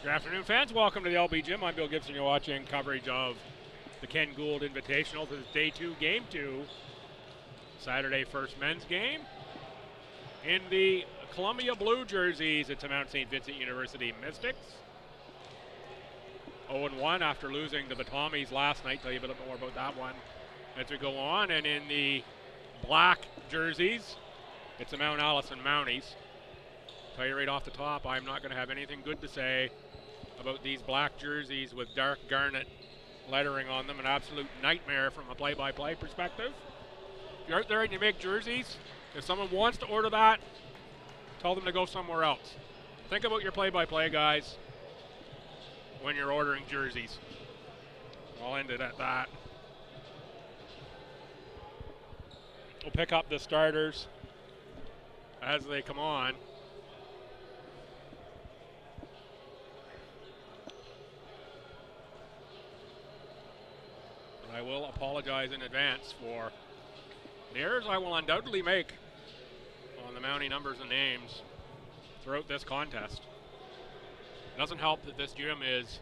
Good afternoon, fans. Welcome to the LB Gym. I'm Bill Gibson. You're watching coverage of the Ken Gould Invitational. This is day 2, game 2. Saturday first men's game. In the Columbia blue jerseys, it's the Mount St. Vincent University Mystics. 0-1 after losing to the Mounties last night. Tell you a bit more about that one as we go on. And in the black jerseys, it's the Mount Allison Mounties. Tell you right off the top, I'm not going to have anything good to say about these black jerseys with dark garnet lettering on them. An absolute nightmare from a play-by-play perspective. If you're out there and you make jerseys, if someone wants to order that, tell them to go somewhere else. Think about your play-by-play guys when you're ordering jerseys. I'll end it at that. We'll pick up the starters as they come on. I will apologize in advance for the errors I will undoubtedly make on the Mountie numbers and names throughout this contest. It doesn't help that this gym is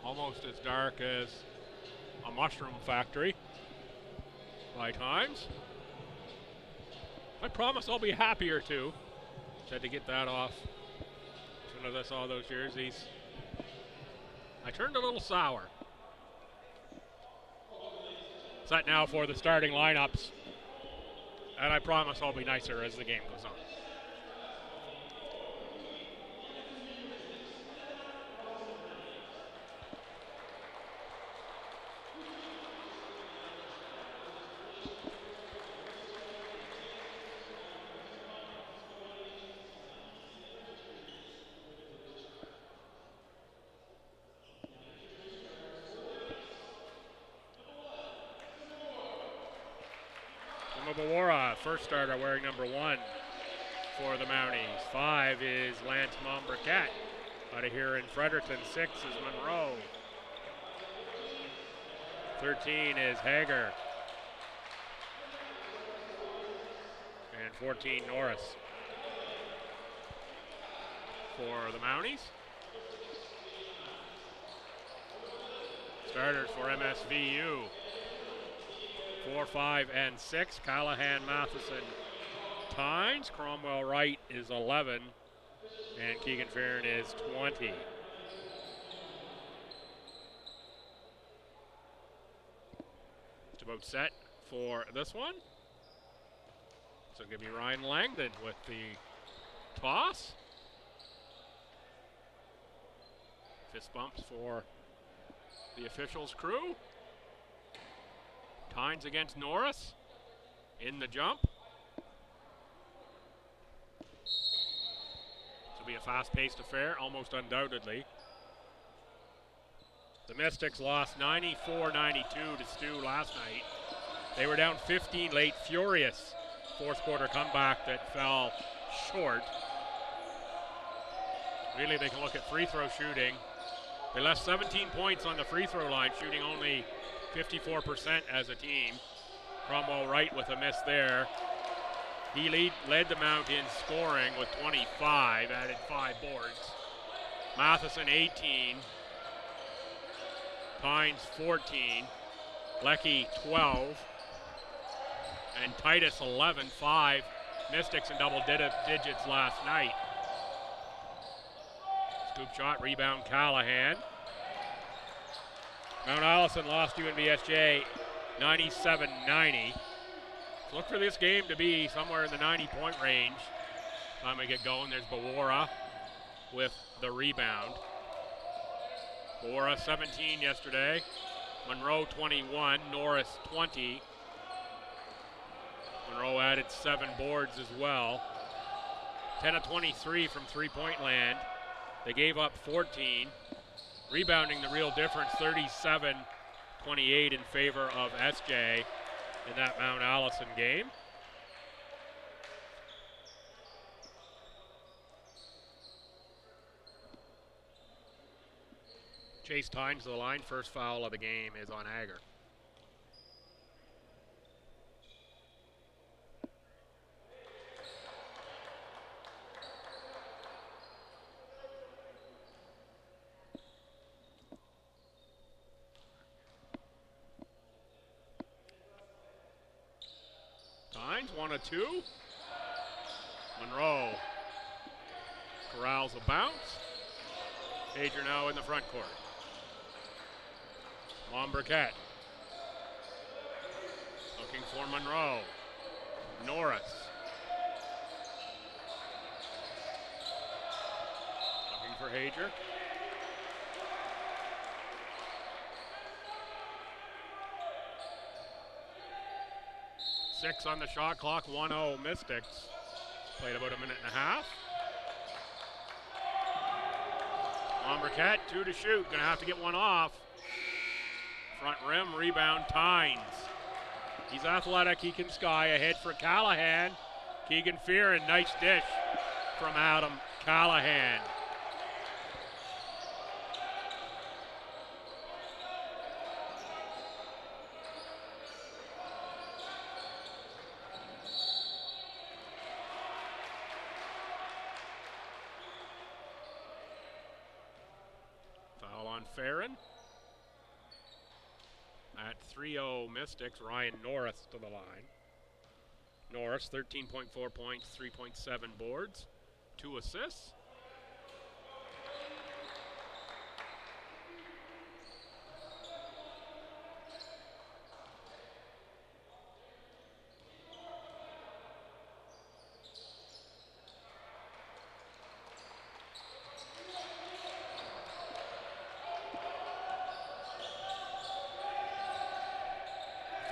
almost as dark as a mushroom factory by times. I promise I'll be happier too. Just had to get that off as soon as I saw those jerseys. I turned a little sour. Set now for the starting lineups. And I promise I'll be nicer as the game goes on. First starter wearing number 1 for the Mounties. 5 is Lance Mombriquette out of here in Fredericton. 6 is Monroe. 13 is Hager. And 14 Norris for the Mounties. Starters for MSVU. 4, 5, and 6. Callahan, Matheson, Tynes. Cromwell Wright is 11. And Keegan Farron is 20. Just about set for this one. So give me Ryan Langdon with the toss. Fist bumps for the officials' crew. Tynes against Norris in the jump. This will be a fast-paced affair, almost undoubtedly. The Mystics lost 94-92 to Stu last night. They were down 15 late, furious fourth quarter comeback that fell short. Really, they can look at free throw shooting. They left 17 points on the free throw line, shooting only 54% as a team. Cromwell Wright with a miss there. He led the Mount in scoring with 25, added 5 boards. Matheson 18. Tynes 14. Leckie 12. And Titus 11. 5 Mystics in double digits last night. Scoop shot, rebound Callahan. Mount Allison lost UNBSJ 97-90. So look for this game to be somewhere in the 90-point range. Time we get going, there's Bawara with the rebound. Bawara 17 yesterday. Monroe 21, Norris 20. Monroe added 7 boards as well. 10 of 23 from three-point land. They gave up 14. Rebounding the real difference, 37-28 in favor of SJ in that Mount Allison game. Chase Tynes to the line. First foul of the game is on Hager. Tynes, 1 of 2. Monroe corrals a bounce. Hager now in the front court. Monbriquette looking for Monroe. Norris looking for Hager. Six on the shot clock, 1-0 Mystics. Played about a minute and a half. Monbriquette, 2 to shoot. Gonna have to get one off. Front rim, rebound, Tynes. He's athletic, he can sky. Ahead for Callahan. Keegan Fearon, nice dish from Adam Callahan. Foul on Fearon. At 3-0 Mystics, Ryan Norris to the line. Norris, 13.4 points, 3.7 boards, 2 assists.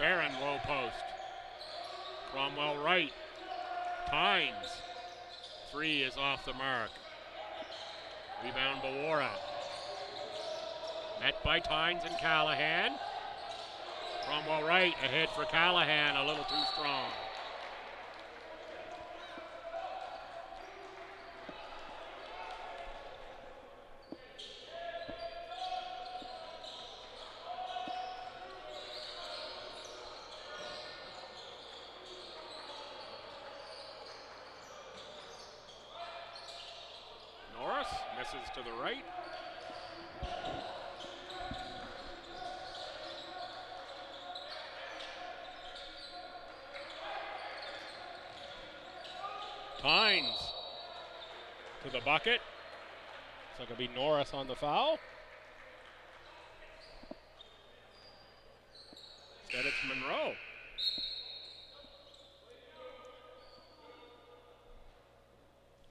Fearon, low post. Cromwell right. Tynes. 3 is off the mark. Rebound Bawara. Met by Tynes and Callahan. Cromwell right, ahead for Callahan, a little too strong. Misses to the right. Tynes to the bucket. So it'll be Norris on the foul. Instead it's Monroe.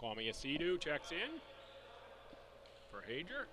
Kwame Asidu checks in for Hager.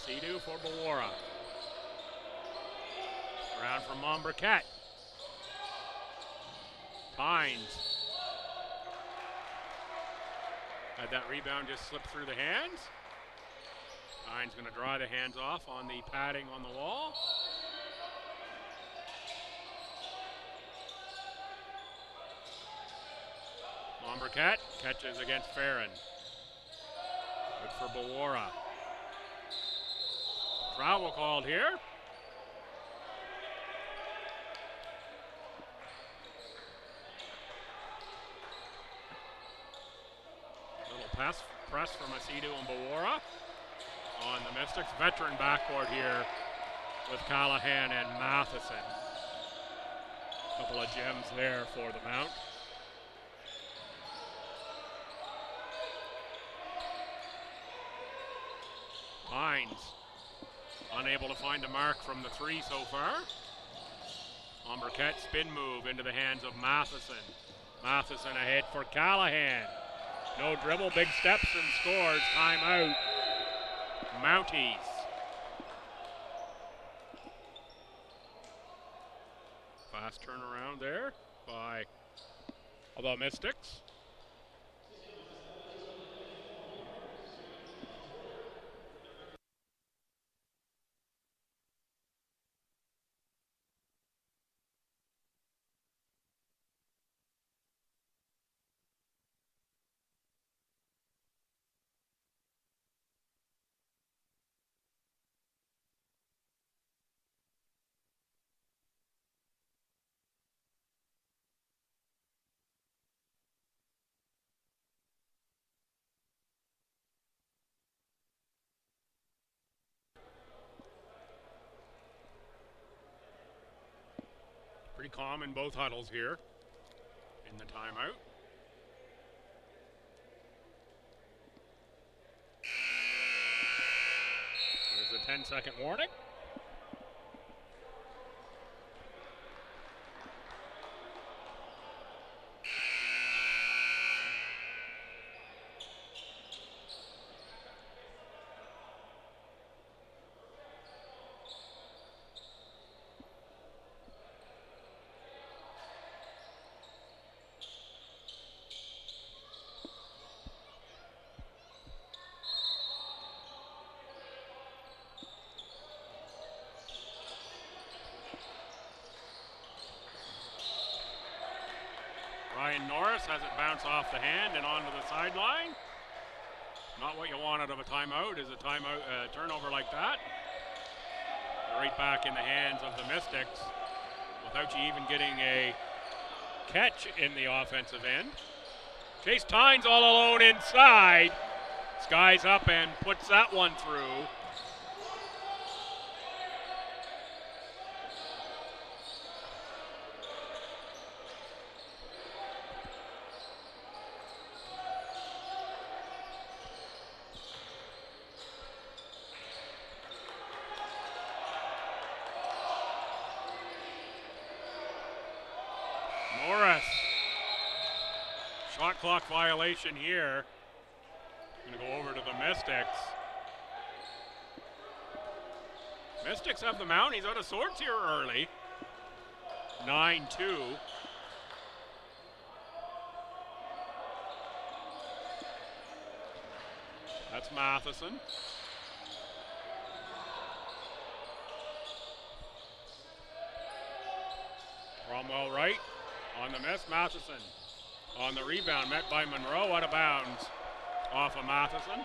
Asidu for Bawara. Around for Monbriquette. Tynes. Had that rebound just slip through the hands. Tynes going to dry the hands off on the padding on the wall. Monbriquette catches against Fearon. Good for Bawara. Travel called here. Little press from Asidu and Bawara on the Mystics. Veteran backcourt here with Callahan and Matheson. Couple of gems there for the Mount. Tynes unable to find the mark from the 3 so far. Monbriquette spin move into the hands of Matheson. Matheson ahead for Callahan. No dribble, big steps and scores. Timeout. Mounties. Fast turnaround there by the Mystics. Very calm in both huddles here in the timeout. There's a 10-second warning. Ryan Norris has it bounce off the hand and onto the sideline. Not what you want out of a timeout is a timeout turnover like that. Right back in the hands of the Mystics without you even getting a catch in the offensive end. Chase Tynes all alone inside. Skies up and puts that one through. Shot clock violation here. Going to go over to the Mystics. Mystics have the Mounties out of sorts here early. 9-2. That's Matheson. Cromwell right on the miss. Matheson on the rebound, met by Monroe, out of bounds off of Matheson.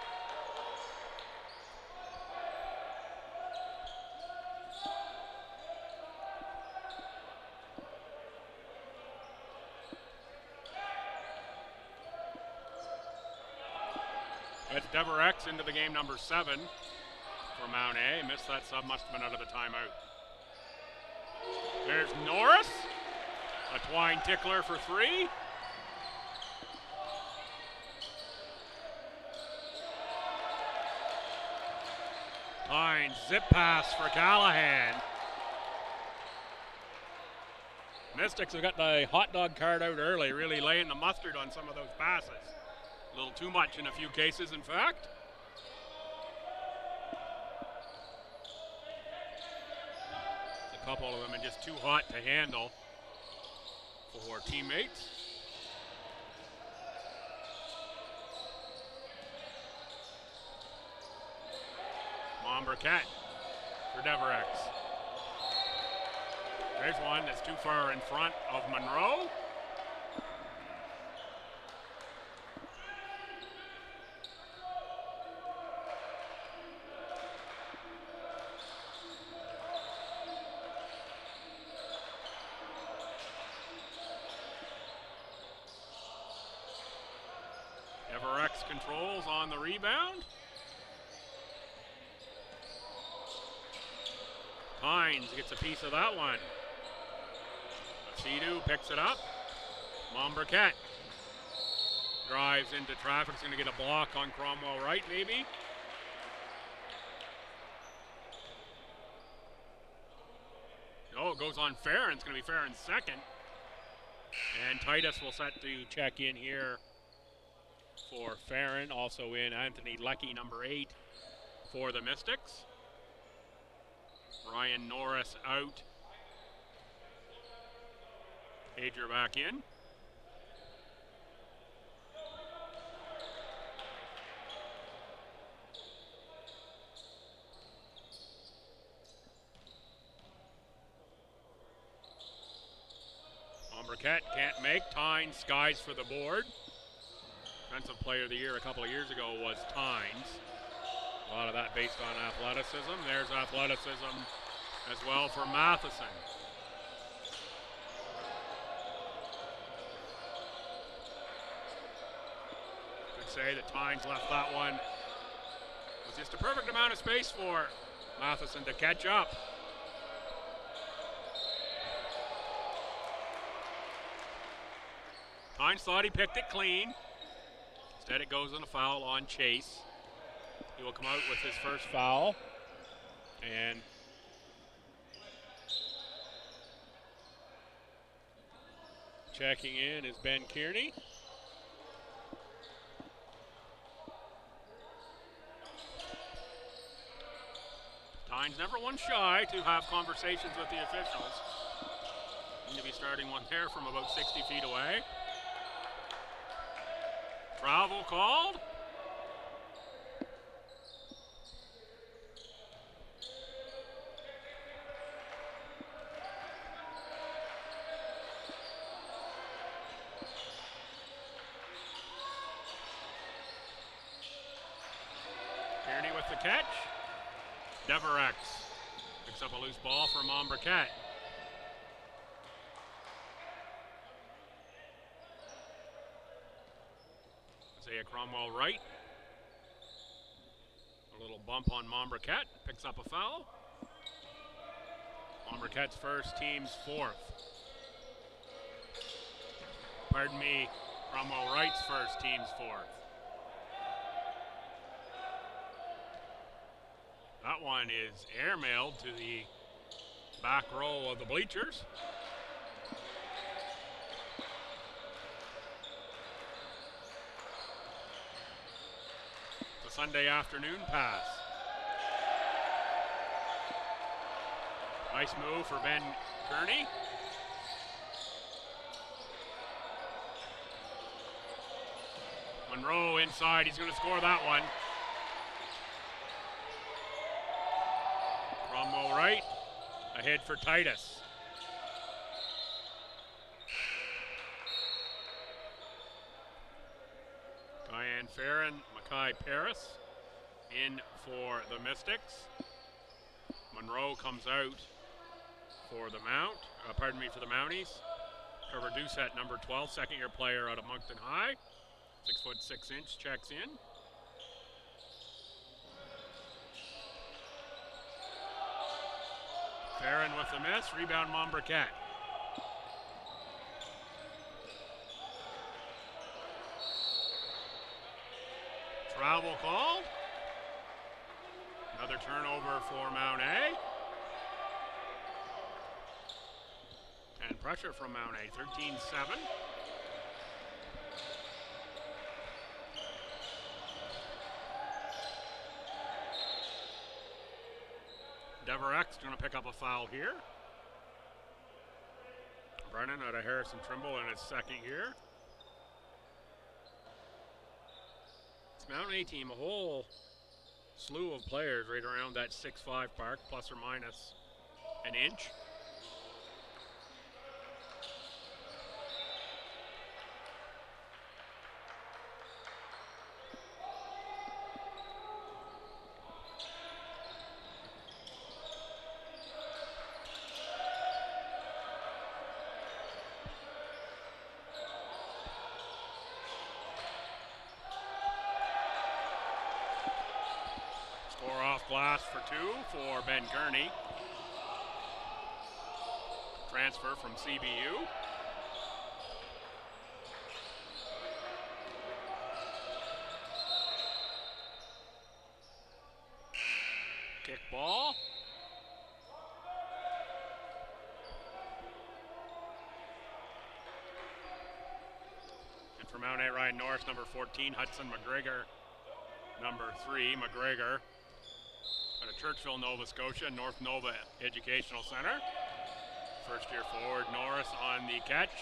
It's Deverex into the game, number 7 for Mount A. Missed that sub, must have been out of the timeout. There's Norris, a Twine tickler for 3. Tynes, zip pass for Callahan. Mystics have got the hot dog card out early, really laying the mustard on some of those passes. A little too much in a few cases, in fact. A couple of them are just too hot to handle for teammates. Monbriquette for Deverex. There's one that's too far in front of Monroe. Deverex controls on the rebound. Tynes gets a piece of that one. Sidhu picks it up. Monbriquette drives into traffic. He's going to get a block on Cromwell right, maybe. Oh, it goes on Farron. It's going to be Farron's second. And Titus will set to check in here for Farron. Also in Anthony Leckie, number 8 for the Mystics. Ryan Norris out. Adrian back in. Monbriquette can't make. Tynes skies for the board. Defensive Player of the Year a couple of years ago was Tynes. A lot of that based on athleticism. There's athleticism as well for Matheson. Could say that Tynes left that one with just a perfect amount of space for Matheson to catch up. Hines thought he picked it clean. Instead it goes on a foul on Chase. He will come out with his first foul. And checking in is Ben Kearney. Tynes never one shy to have conversations with the officials. Seem to be starting one there from about 60 feet away. Travel called. Kearney with the catch. Deverex picks up a loose ball for Mombriquette. Isaiah Cromwell right. A little bump on Mombriquette. Picks up a foul. Mombriquette's first, team's fourth. Pardon me, Cromwell Wright's first, team's fourth. That one is airmailed to the back row of the bleachers. The Sunday afternoon pass. Nice move for Ben Kearney. Monroe inside, he's going to score that one. Cromwell right, ahead for Titus. Diane Farron, Mackay Paris in for the Mystics. Monroe comes out for the for the Mounties. Trevor Doucette, number 12, second-year player out of Moncton High. 6'6" checks in. Farron with the miss, rebound Mombriquette. Travel called. Another turnover for Mount A. And pressure from Mount A, 13-7. Deverex going to pick up a foul here. Brennan out of Harrison Trimble in his second year. It's Mount A team, a whole slew of players right around that 6'5" mark, plus or minus an inch. Glass for two for Ben Kearney. Transfer from CBU. Kick ball. And for Mount A, Ryan Norris, number 14, Hudson McGregor, number 3, McGregor. Out of Churchville, Nova Scotia, North Nova Educational Center. First year forward, Norris on the catch.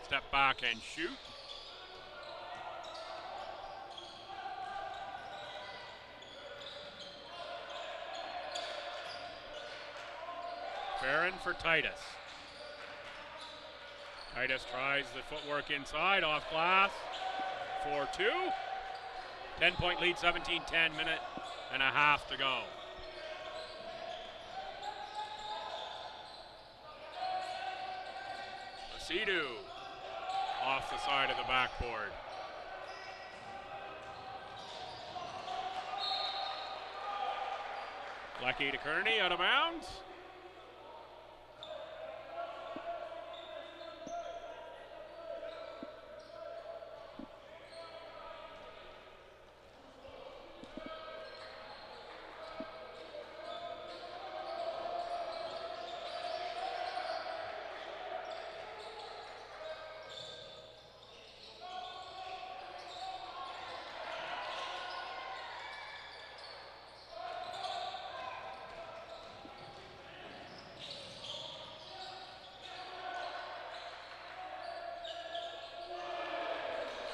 Step back and shoot. Farron for Titus. Titus tries the footwork inside, off glass, 4-2. 10-point lead, 17-10, minute and a half to go. Sidu off the side of the backboard. Lecky to Kearney, out of bounds.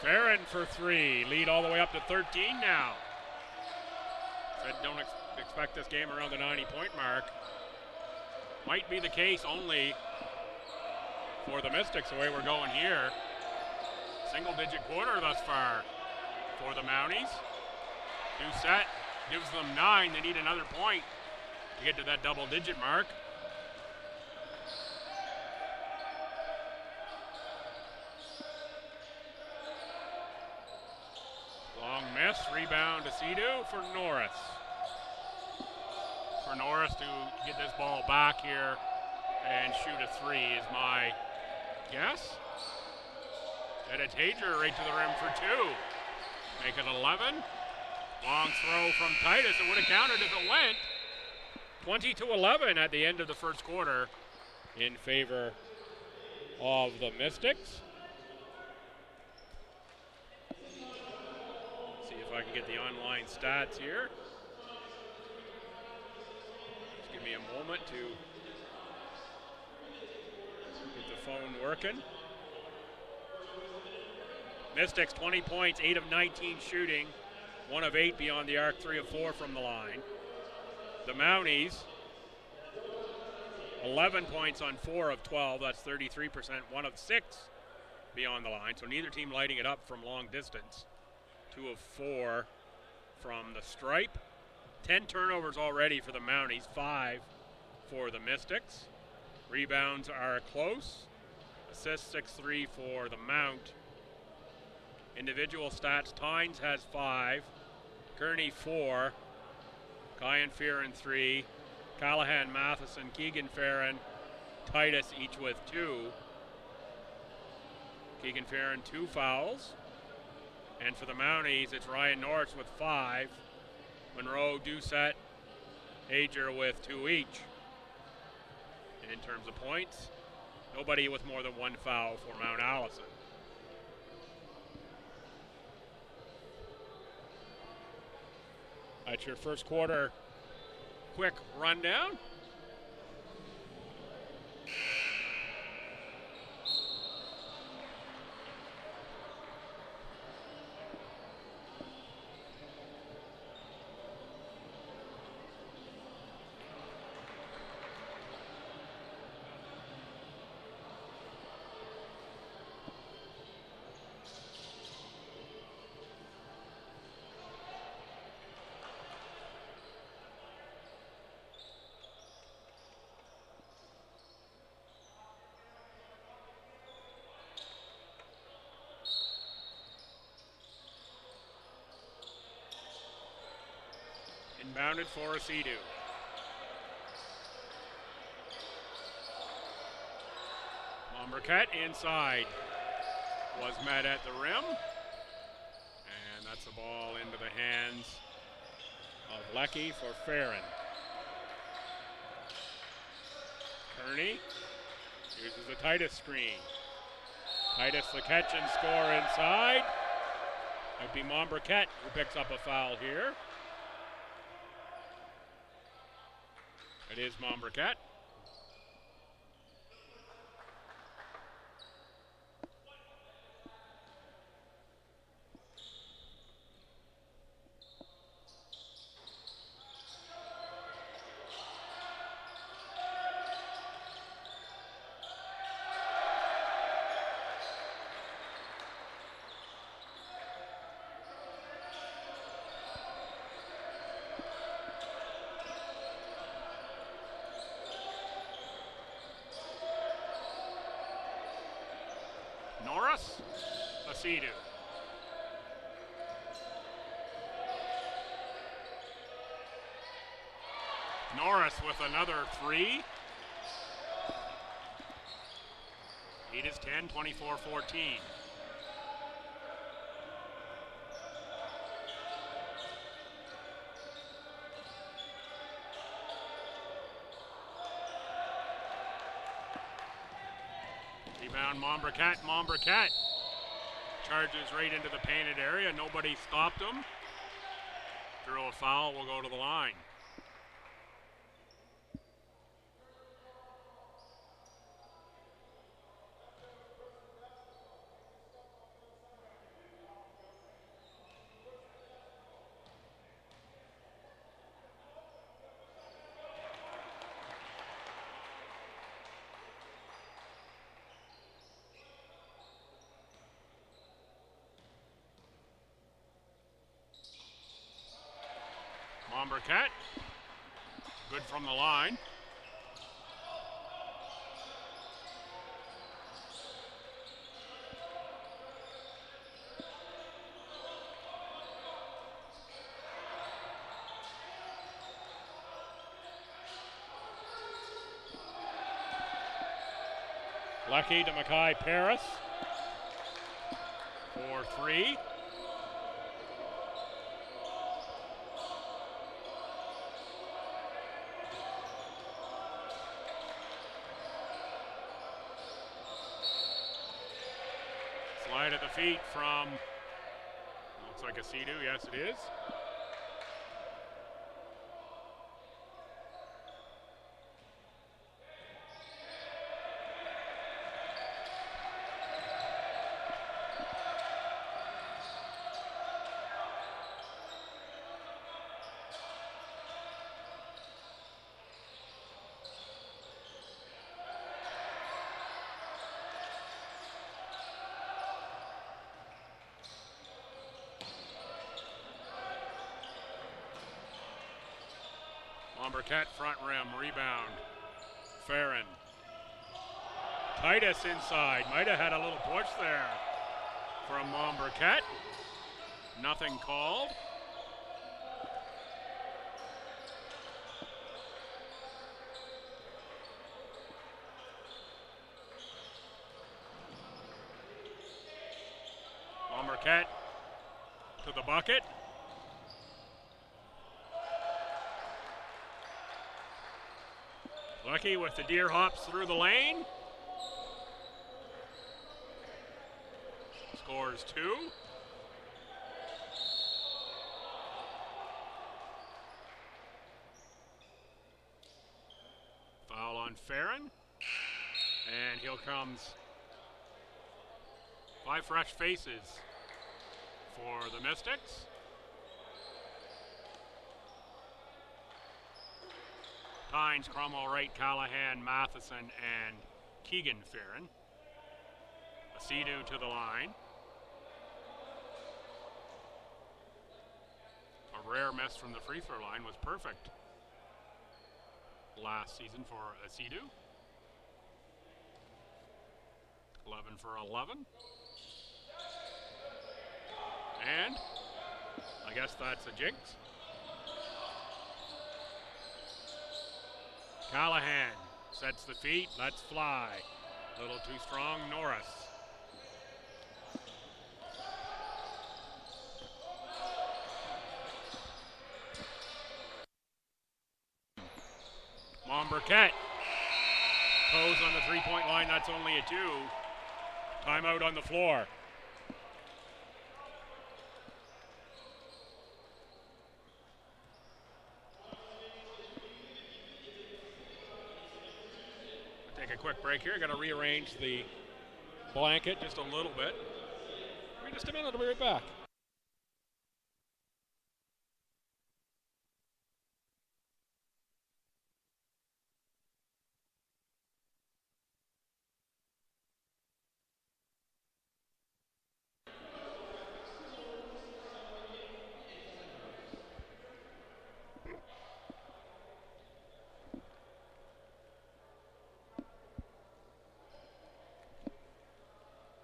Farron for three. Lead all the way up to 13 now. Said don't expect this game around the 90-point mark. Might be the case only for the Mystics the way we're going here. Single-digit quarter thus far for the Mounties. Doucette gives them 9. They need another point to get to that double-digit mark. Long miss, rebound to Sidhu for Norris. For Norris to get this ball back here and shoot a three is my guess. Get a Tager right to the rim for two. Make it 11. Long throw from Titus. It would have counted if it went. 20-11 at the end of the first quarter in favor of the Mystics. See if I can get the online stats here. Just give me a moment to get the phone working. Mystics 20 points, 8 of 19 shooting, 1 of 8 beyond the arc, 3 of 4 from the line. The Mounties 11 points on 4 of 12, that's 33%, 1 of 6 beyond the line. So neither team lighting it up from long distance. 2 of 4 from the stripe. 10 turnovers already for the Mounties, 5 for the Mystics. Rebounds are close. Assists 6-3 for the Mount. Individual stats, Tynes has 5, Kearney 4, Kyan Fearon 3, Callahan, Matheson, Keegan Farron, Titus each with 2. Keegan Farron 2 fouls. And for the Mounties, it's Ryan Norris with 5, Monroe, Doucette, Ager with 2 each. And in terms of points, nobody with more than 1 foul for Mount Allison. That's your first quarter quick rundown. Inbounded for Sidhu. Mombercat inside was met at the rim. And that's the ball into the hands of Leckie for Farron. Kearney uses the Titus screen. Titus the catch and score inside. Might be Mombercat who picks up a foul here. It is Mombercat. Norris, Sidhu. Norris with another 3. Lead is 10, 24-14. Rebound Mombercat. Mombercat charges right into the painted area. Nobody stopped him. Throw a foul, will go to the line. Bombercat, good from the line. Lucky to Mackay Paris. 4-3. Slide at the feet from, looks like a Sea-Doo, yes it is. Bombercat front rim, rebound. Farron. Titus inside. Might have had a little push there from Bombercat. Nothing called. Bombercat to the bucket. Lucky with the deer hops through the lane. Scores 2. Foul on Farron. And here comes 5 fresh faces for the Mystics. Tynes, Cromwell, Wright, Callahan, Matheson, and Keegan Farron. A Sea-Doo to the line. A rare miss from the free throw line was perfect last season for a Sea-Doo. 11 for 11. And I guess that's a jinx. Callahan sets the feet, let's fly. A little too strong, Norris. Bombercat. Pose on the three-point line, that's only a 2. Timeout on the floor. Take a quick break here. Got to rearrange the blanket just a little bit. Give me just a minute, I'll be right back.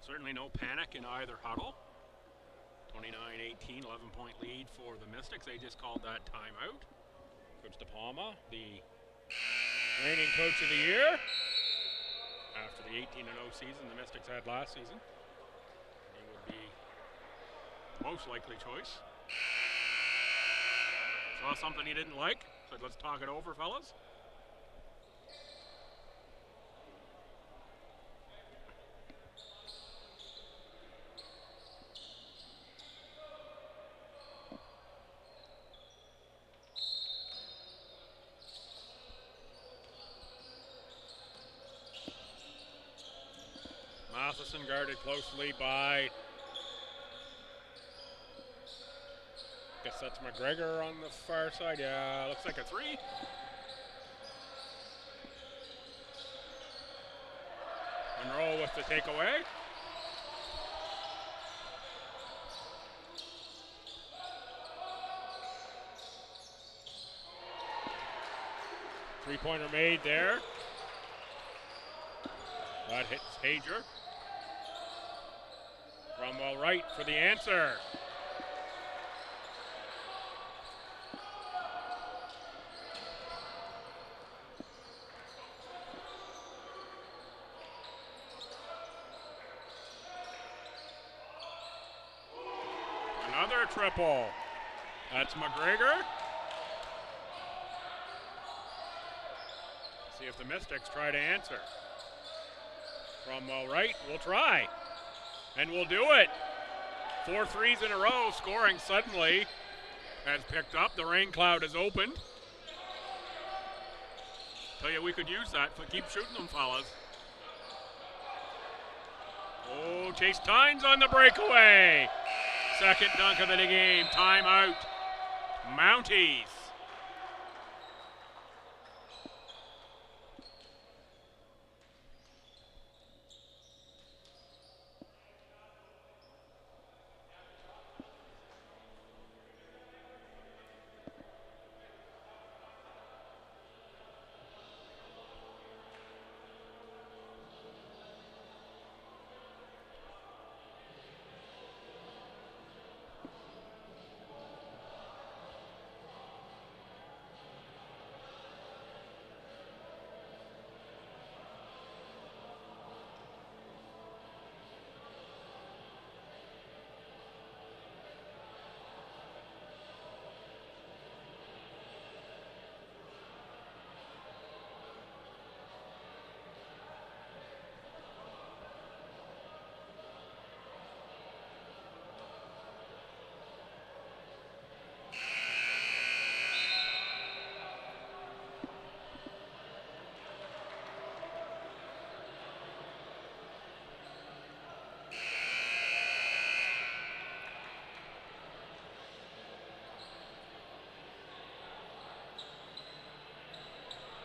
Certainly no panic in either huddle. 29-18, 11-point lead for the Mystics. They just called that timeout. Coach DePalma, the reigning coach of the year, after the 18-0 season the Mystics had last season. He would be most likely choice. Saw something he didn't like, said let's talk it over, fellas. Matheson guarded closely by, I guess that's McGregor on the far side. Yeah, looks like a 3. Monroe with the takeaway. Three-pointer made there. That hits Hager. Cromwell right for the answer. Another triple. That's McGregor. See if the Mystics try to answer. Cromwell right, we'll try. And we'll do it. 4 threes in a row, scoring suddenly has picked up. The rain cloud has opened. Tell you we could use that, but keep shooting them, fellas. Oh, Chase Tynes on the breakaway. Second dunk of the game, timeout. Mounties.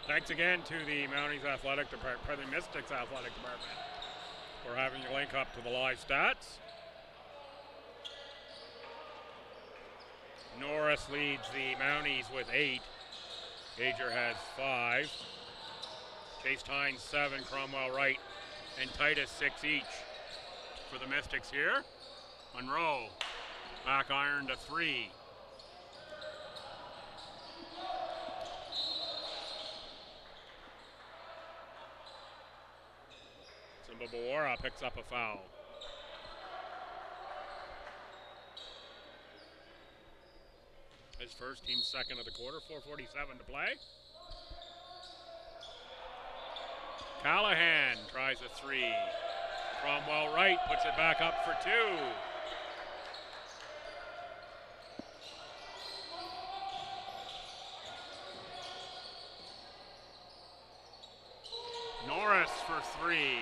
Thanks again to the Mounties Athletic Department, the Mystics Athletic Department, for having you link up to the live stats. Norris leads the Mounties with 8. Hager has 5. Chase Tynes 7, Cromwell right, and Titus 6 each. For the Mystics here, Monroe back iron to 3. Bawara picks up a foul. His first, team second of the quarter, 4:47 to play. Callahan tries a 3. Cromwell right puts it back up for 2. Norris for 3.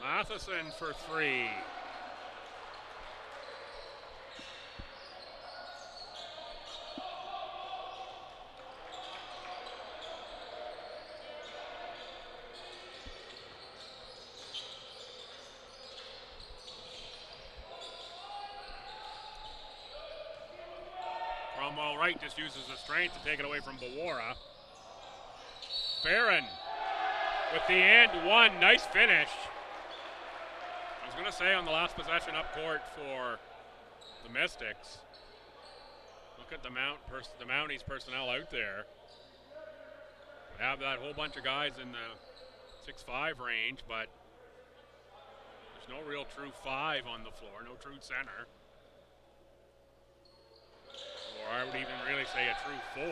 Matheson for 3. Cromwell right just uses the strength to take it away from Bawara. Farron with the and one, nice finish. I was going to say on the last possession up court for the Mystics. Look at the Mounties personnel out there. We have that whole bunch of guys in the 6'5" range, but there's no real true 5 on the floor, no true center. Or I would even really say a true 4.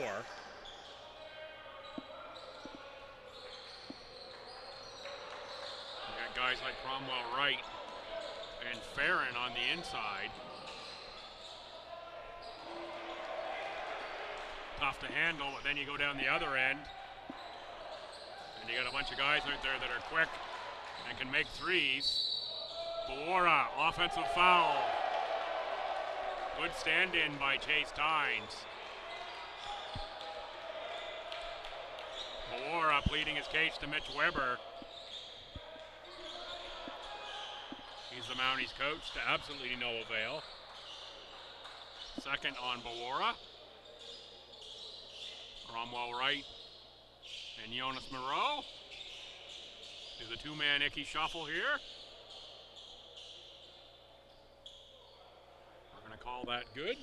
You got guys like Cromwell right and Farron on the inside. Tough to handle, but then you go down the other end, and you got a bunch of guys out there that are quick and can make threes. Bawara, offensive foul. Good stand-in by Chase Tynes. Bawara pleading his case to Mitch Weber. He's the Mounties coach to absolutely no avail. Second on Bawara. Cromwell Wright and Jonas Moreau. There's a two-man Icky shuffle here. We're going to call that good.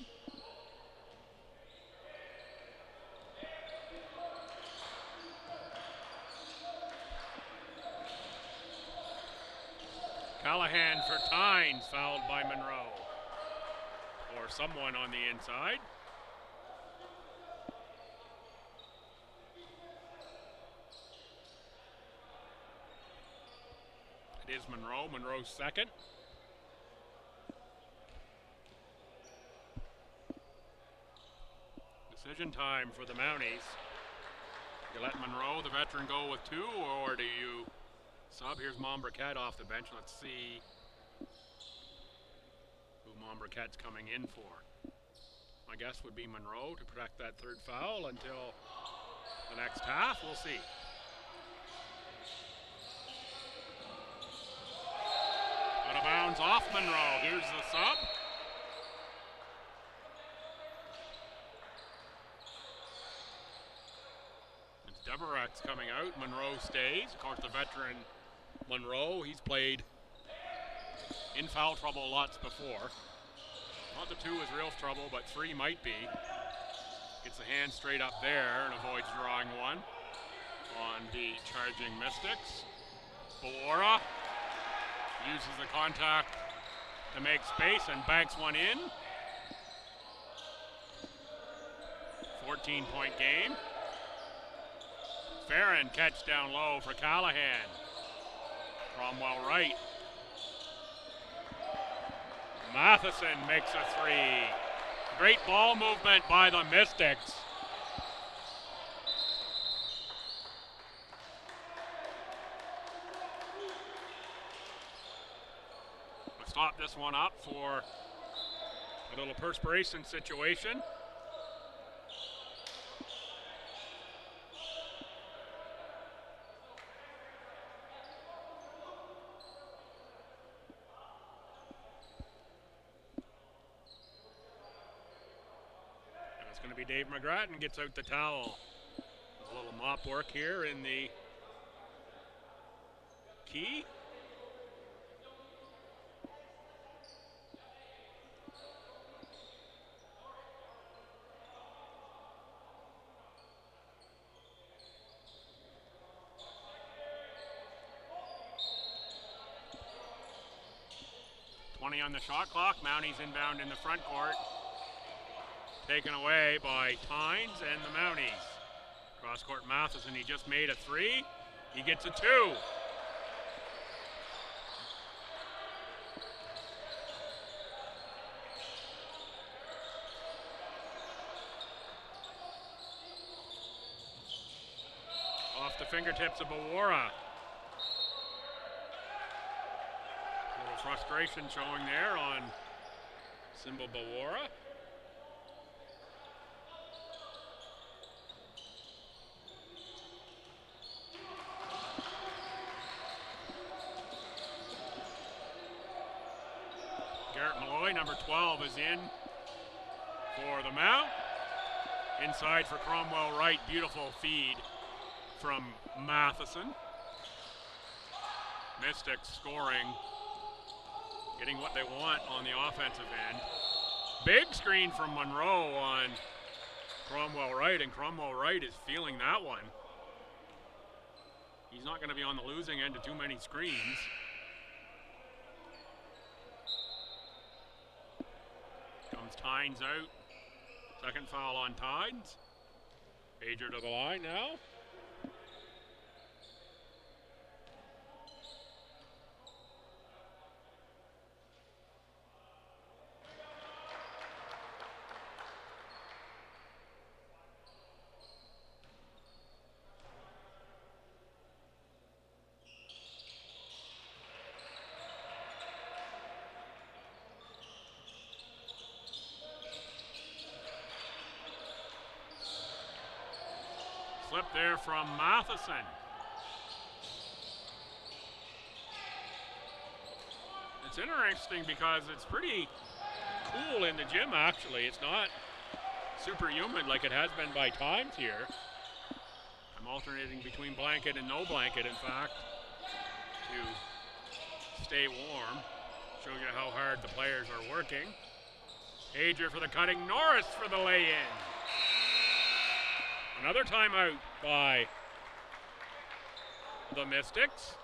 Callahan for Tynes, fouled by Monroe. Or someone on the inside. It is Monroe. Monroe's second. Decision time for the Mounties. You let Monroe, the veteran, go with two, or do you sub? Here's Mombriquette off the bench. Let's see who Mombriquette's coming in for. My guess would be Monroe to protect that third foul until the next half. We'll see. Out of bounds off Monroe. Here's the sub. It's Deverex coming out. Monroe stays. Of course, the veteran Monroe, he's played in foul trouble lots before. Not the 2 is real trouble, but 3 might be. Gets the hand straight up there and avoids drawing one on the charging Mystics. Bawara uses the contact to make space and banks one in. 14-point game. Farron catch down low for Callahan. Cromwell Wright. Matheson makes a 3. Great ball movement by the Mystics. We'll stop this one up for a little perspiration situation. Dave McGrattan gets out the towel. There's a little mop work here in the key. On the shot clock. Mounties inbound in the front court. Taken away by Tynes and the Mounties. Cross court Matheson, he just made a 3. He gets a 2. Off the fingertips of Bawara. A little frustration showing there on Symbol Bawara. Number 12 is in for the Mount. Inside for Cromwell Wright. Beautiful feed from Matheson. Mystics scoring. Getting what they want on the offensive end. Big screen from Monroe on Cromwell Wright, and Cromwell Wright is feeling that one. He's not going to be on the losing end of too many screens. Tynes out. Second foul on Tynes. Pager to the line now. Slip there from Matheson. It's interesting because it's pretty cool in the gym, actually. It's not super humid like it has been by times here. I'm alternating between blanket and no blanket, in fact, to stay warm. Shows you how hard the players are working. Hager for the cutting, Norris for the lay-in. Another timeout by the Mystics.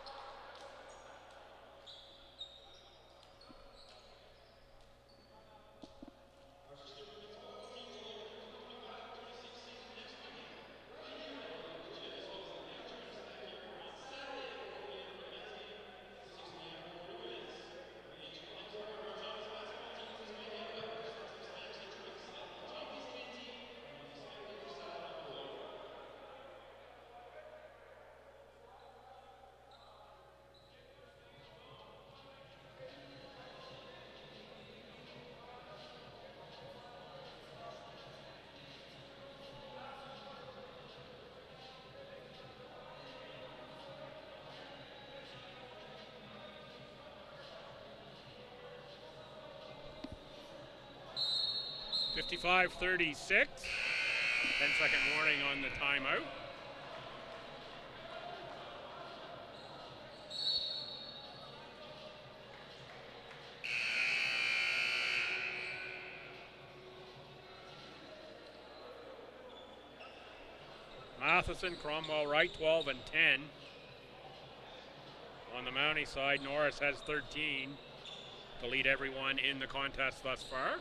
.55-36, 10-second warning on the timeout. Matheson, Cromwell Wright, 12 and 10. On the Mountie side, Norris has 13 to lead everyone in the contest thus far.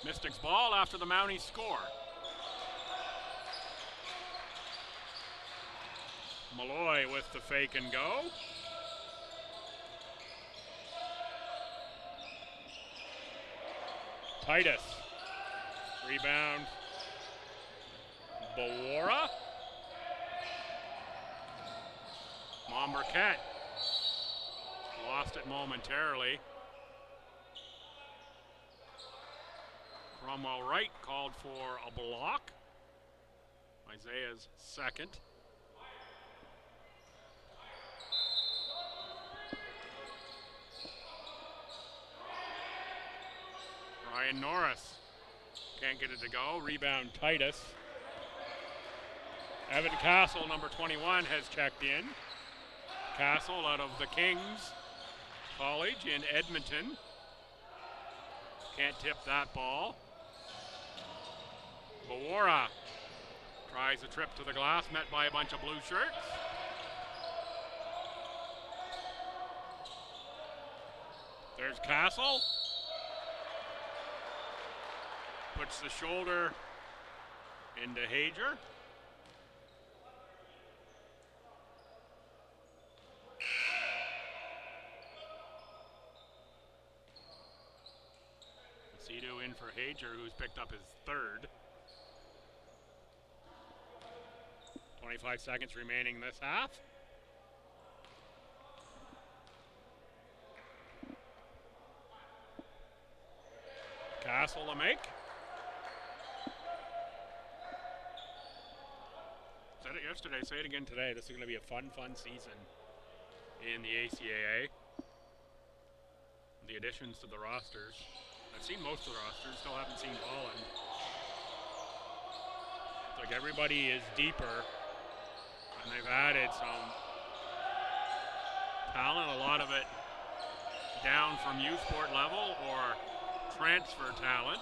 Mystics ball after the Mounties score. Malloy with the fake and go. Titus. Rebound. Bawara. Mombercat. Lost it momentarily. Cromwell Wright called for a block. Isaiah's second. Ryan Norris can't get it to go. Rebound Titus. Evan Castle, number 21, has checked in. Castle out of the King's College in Edmonton. Can't tip that ball. Bawara tries a trip to the glass, met by a bunch of blue shirts. There's Castle. Puts the shoulder into Hager. Cito in for Hager, who's picked up his third. 25 seconds remaining this half. Castle to make. Said it yesterday, say it again today. This is going to be a fun season in the ACAA. The additions to the rosters. I've seen most of the rosters, still haven't seen Holland. It's like everybody is deeper, and they've added some talent, a lot of it down from youth sport level or transfer talent,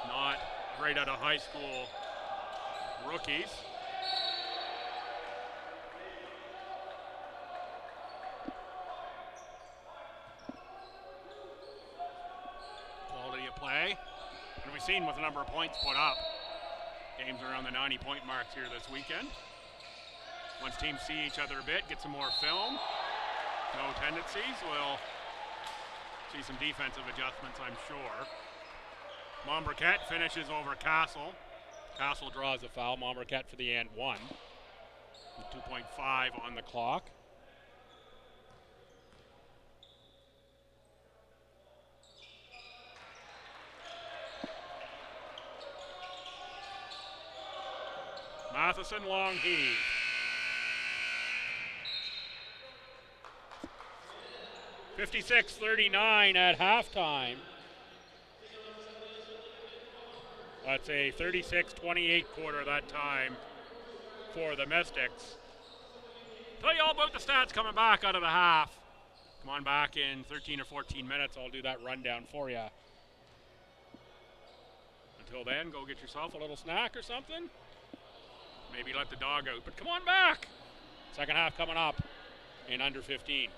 not right out of high school rookies. Quality of play. And we've seen with the number of points put up. Games around the 90-point marks here this weekend. Once teams see each other a bit, get some more film, no tendencies, we'll see some defensive adjustments, I'm sure. Mombercat finishes over Castle. Castle draws a foul. Mombercat for the and one. 2.5 on the clock. Matheson, long heave. 56-39 at halftime. That's a 36-28 quarter that time for the Mystics. Tell you all about the stats coming back out of the half. Come on back in 13 or 14 minutes. I'll do that rundown for you. Until then, go get yourself a little snack or something. Maybe let the dog out. But come on back. Second half coming up in under 15.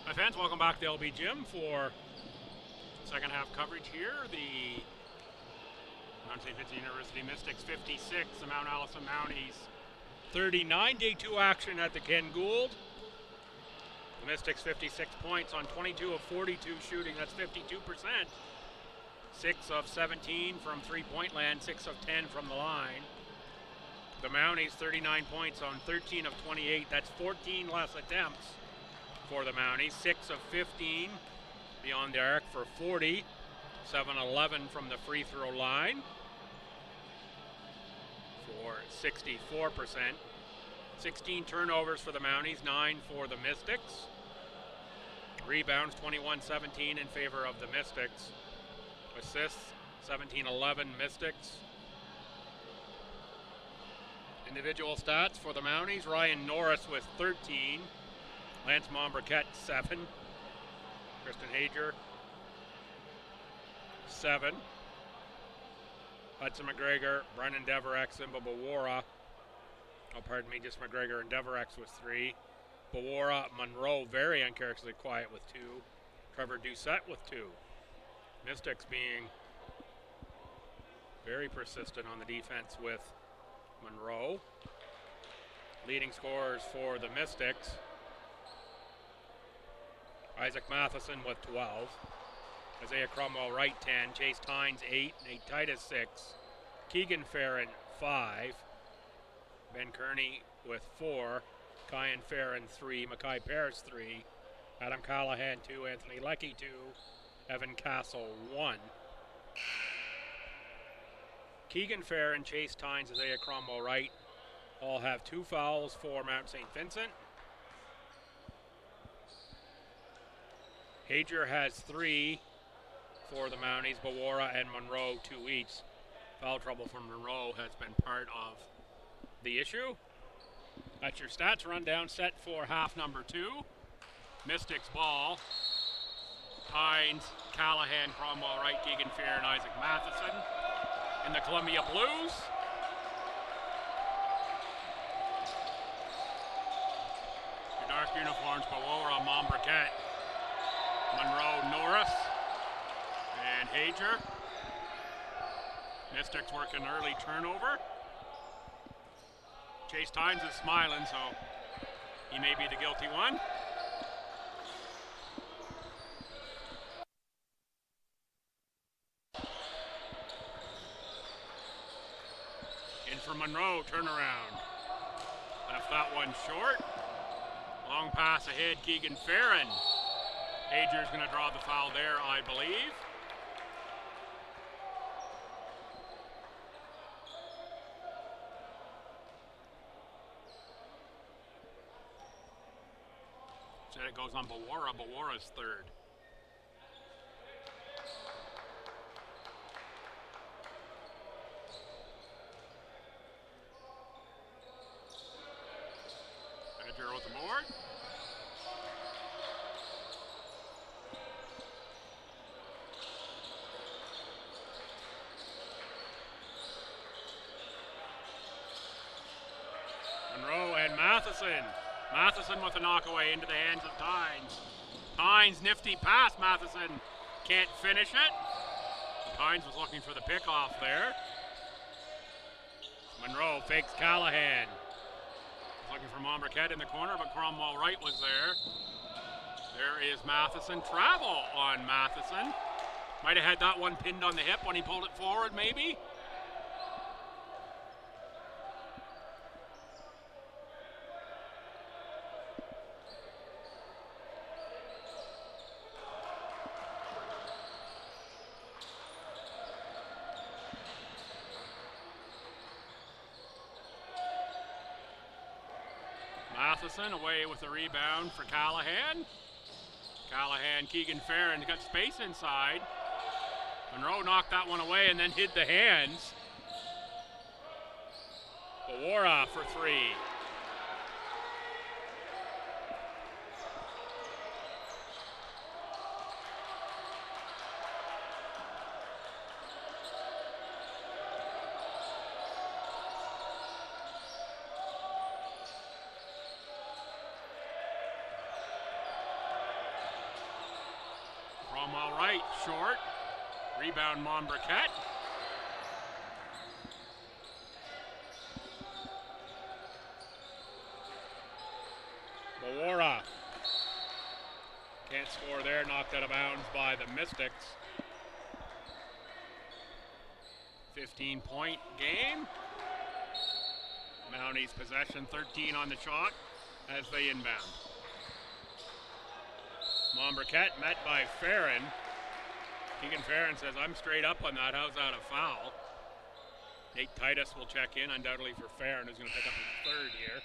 Hi fans, welcome back to LB Gym for second half coverage here. The Mount St. Vincent University Mystics 56, the Mount Allison Mounties 39. Day 2 action at the Ken Gould. The Mystics 56 points on 22 of 42 shooting, that's 52%. 6 of 17 from three-point land, 6 of 10 from the line. The Mounties 39 points on 13 of 28, that's 14 less attempts for the Mounties. 6 of 15 beyond the arc for 40, 7-11 from the free throw line for 64%. 16 turnovers for the Mounties, 9 for the Mystics. Rebounds 21-17 in favor of the Mystics. Assists 17-11 Mystics. Individual stats for the Mounties: Ryan Norris with 13, Lance Mombriquette 7, Kristen Hager 7, Hudson McGregor, Brennan Deverex, Simba Bawara. Oh, pardon me, just McGregor and Deverex with 3. Bawara, Monroe very uncharacteristically quiet with 2. Trevor Doucette with 2. Mystics being very persistent on the defense with Monroe. Leading scorers for the Mystics: Isaac Matheson with 12, Isaiah Cromwell Wright 10, Chase Tynes 8, Nate Titus 6, Keegan Farron 5, Ben Kearney with 4, Kyan Farron 3, Mackay Paris 3, Adam Callahan 2, Anthony Leckie 2, Evan Castle 1. Keegan Farron, Chase Tynes, Isaiah Cromwell Wright all have 2 fouls for Mount St. Vincent. Hager has 3 for the Mounties. Bawara and Monroe 2 each. Foul trouble from Monroe has been part of the issue. That's your stats rundown set for half number 2. Mystics ball. Tynes, Callahan, Cromwell Wright, Keegan Farron, Isaac Matheson. In the Columbia Blues. Your dark uniforms: Bawara, Mombriquette, Monroe, Norris, and Hager. Mystics working early turnover. Chase Tynes is smiling, so he may be the guilty one. In for Monroe, turnaround. Left that one short. Long pass ahead, Keegan Farron. Hager's going to draw the foul there, I believe. Said it goes on Bawara. Bawara's third. Hager with the board. Monroe and Matheson. Matheson with a knockaway into the hands of Tynes. Tynes, nifty pass. Matheson can't finish it. Tynes was looking for the pickoff there. Monroe fakes Callahan. Looking for Mombriquette in the corner, but Cromwell Wright was there. There is Matheson. Travel on Matheson. Might have had that one pinned on the hip when he pulled it forward, maybe. Matheson away with the rebound for Callahan. Callahan, Keegan Farron got space inside. Monroe knocked that one away and then hid the hands. Bawara for 3. Cromwell right, short. Rebound Montbriquet. Bawara can't score there, knocked out of bounds by the Mystics. 15-point game. Mounties possession, 13 on the shot as they inbound. Montbriquet met by Farron. Keegan Farron says, I'm straight up on that. How's that a foul? Nate Titus will check in, undoubtedly for Farron, who's going to pick up his third here.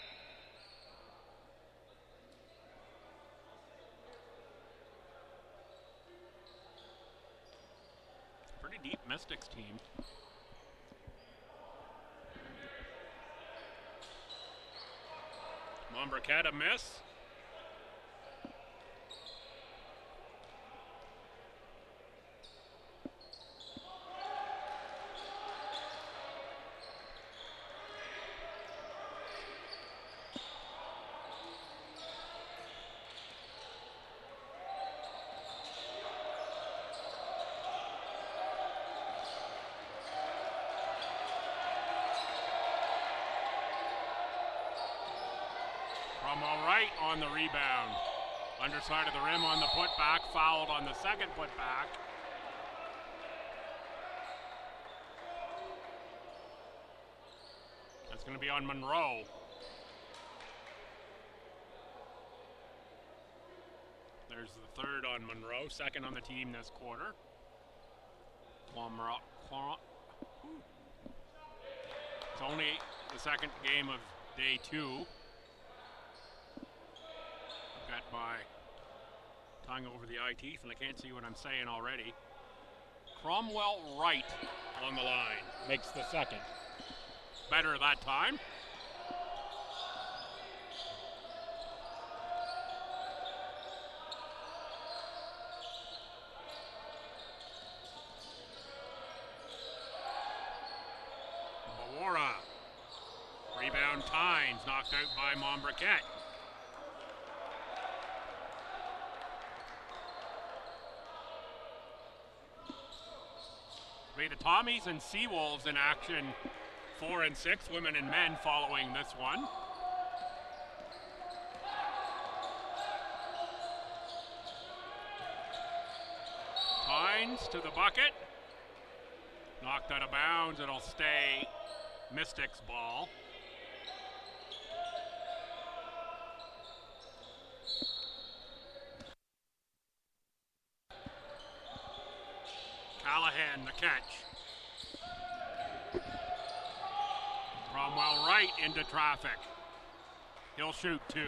Pretty deep Mystics team. Montbriquet a miss. Cromwell right on the rebound. Underside of the rim on the putback, fouled on the second putback. That's going to be on Monroe. There's the third on Monroe, second on the team this quarter. It's only the second game of day 2. Got my tongue over the eye teeth and I can't see what I'm saying already. Cromwell right on the line. Makes the second. Better that time. Bawara. Rebound Tynes, knocked out by Montbriquet. The Tommies and Seawolves in action, 4 and 6, women and men following this one. Tynes to the bucket. Knocked out of bounds, it'll stay Mystics ball. Callahan the catch. Cromwell right into traffic. He'll shoot 2.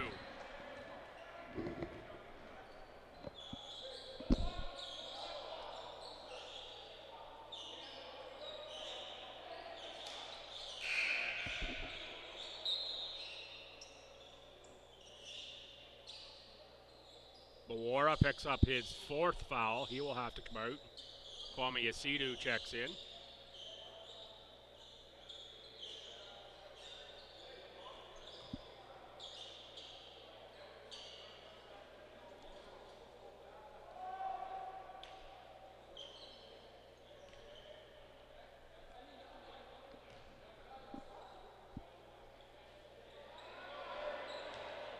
Bawara picks up his 4th foul. He will have to come out. Kwame Asidu checks in.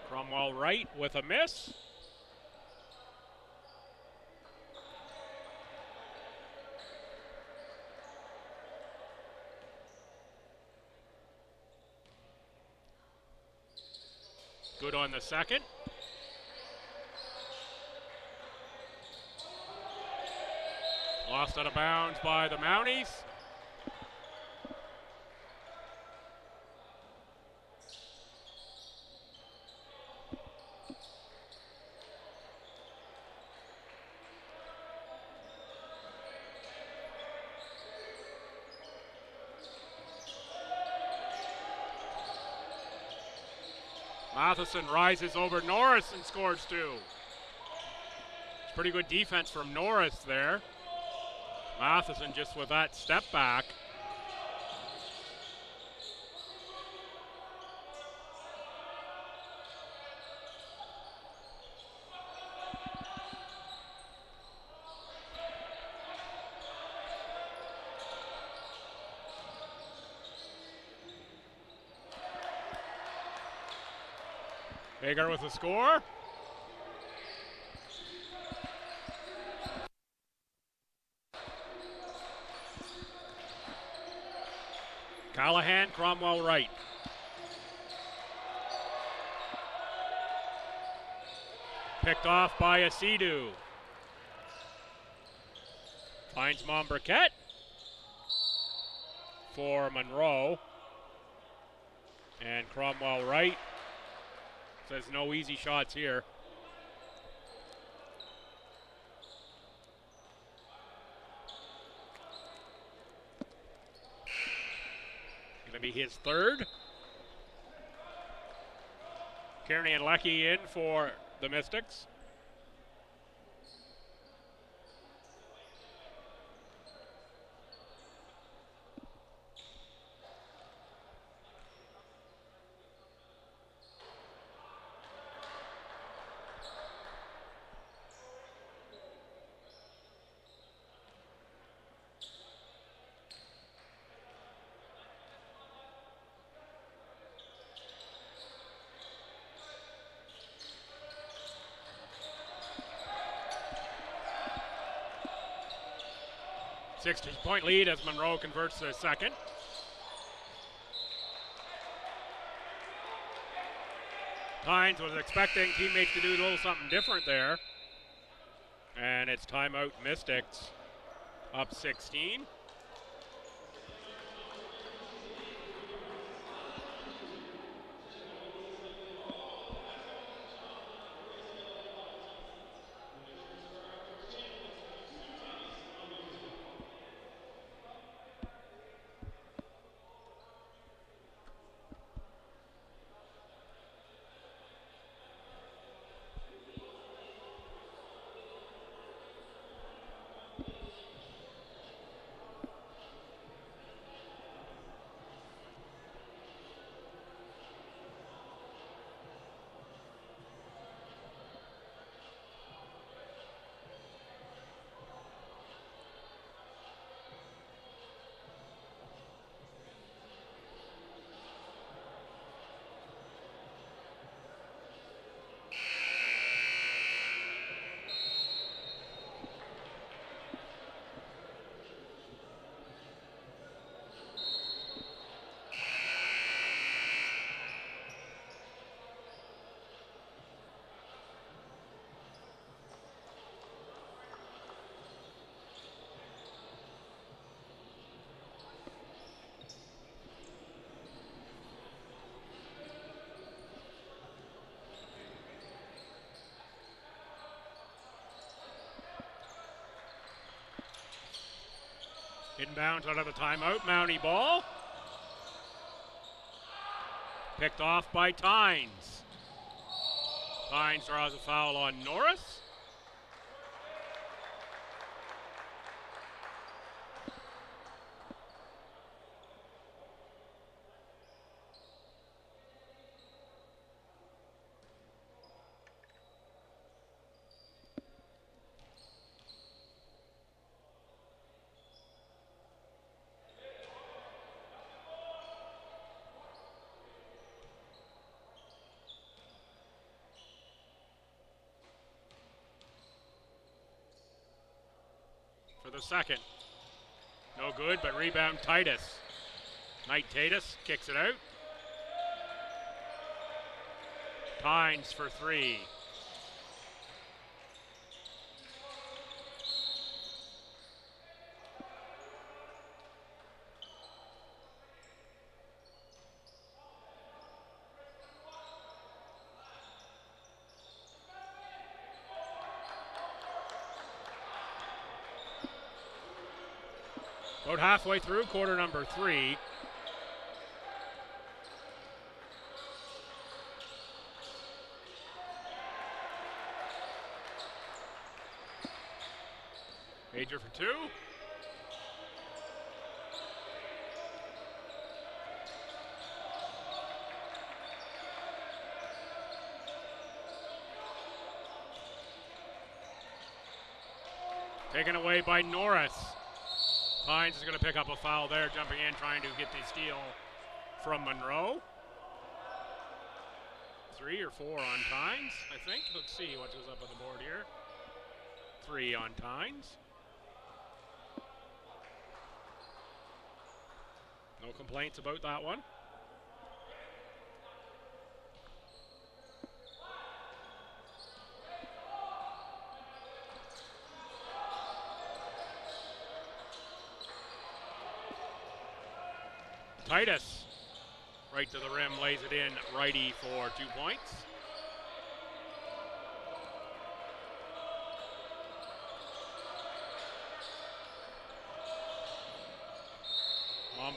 Cromwell right with a miss. Good on the second. Lost out of bounds by the Mounties. Matheson rises over Norris and scores 2. It's pretty good defense from Norris there. Matheson just with that step back. Hager with the score. Callahan, Cromwell right. Picked off by Asidu. Finds Monbriquet for Monroe. And Cromwell right. Says no easy shots here. Going to be his third. Kearney and Leckie in for the Mystics. Point lead as Monroe converts to a second. Tynes was expecting teammates to do a little something different there. And it's timeout Mystics, up 16. Inbounds out of the timeout, Mountie ball. Picked off by Tynes. Tynes draws a foul on Norris. For the second. No good, but rebound Titus. Knight Tatus kicks it out. Tynes for three. About halfway through quarter number 3. Major for 2. Taken away by Norris. Tynes is going to pick up a foul there, jumping in, trying to get the steal from Monroe. 3 or 4 on Tynes, I think. Let's see what goes up on the board here. 3 on Tynes. No complaints about that one. Titus, right to the rim, lays it in, righty for 2 points.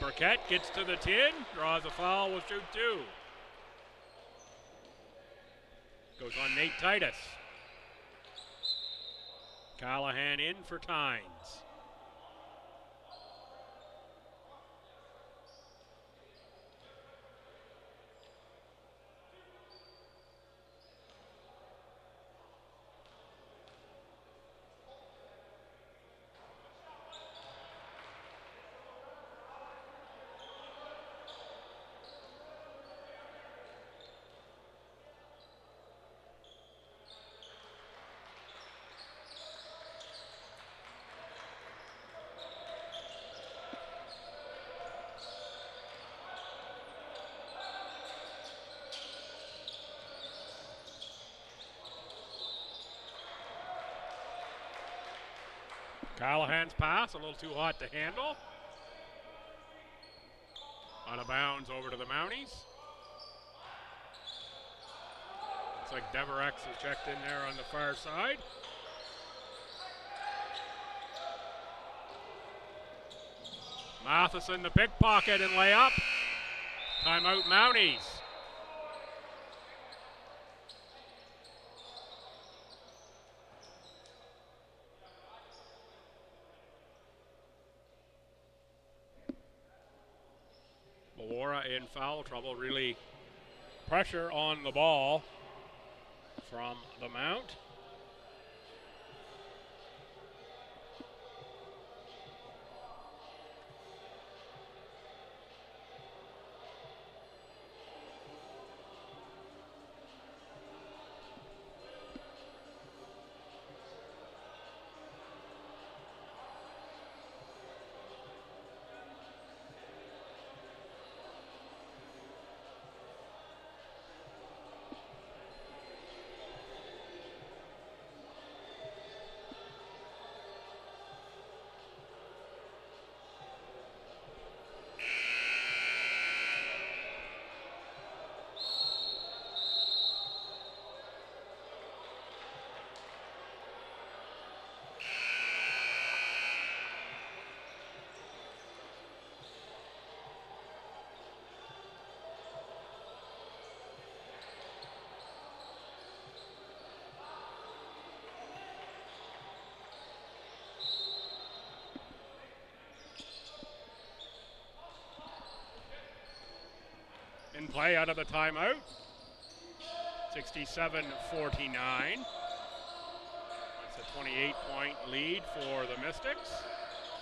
Burkett gets to the tin, draws a foul, will shoot 2. Goes on Nate Titus. Callahan in for Tynes. Callahan's pass, a little too hot to handle. Out of bounds over to the Mounties. Looks like Deverex is checked in there on the far side. Matheson, the pickpocket and layup. Timeout Mounties. In foul trouble, really pressure on the ball from the Mount. In play out of the timeout. 67-49. It's a 28-point lead for the Mystics.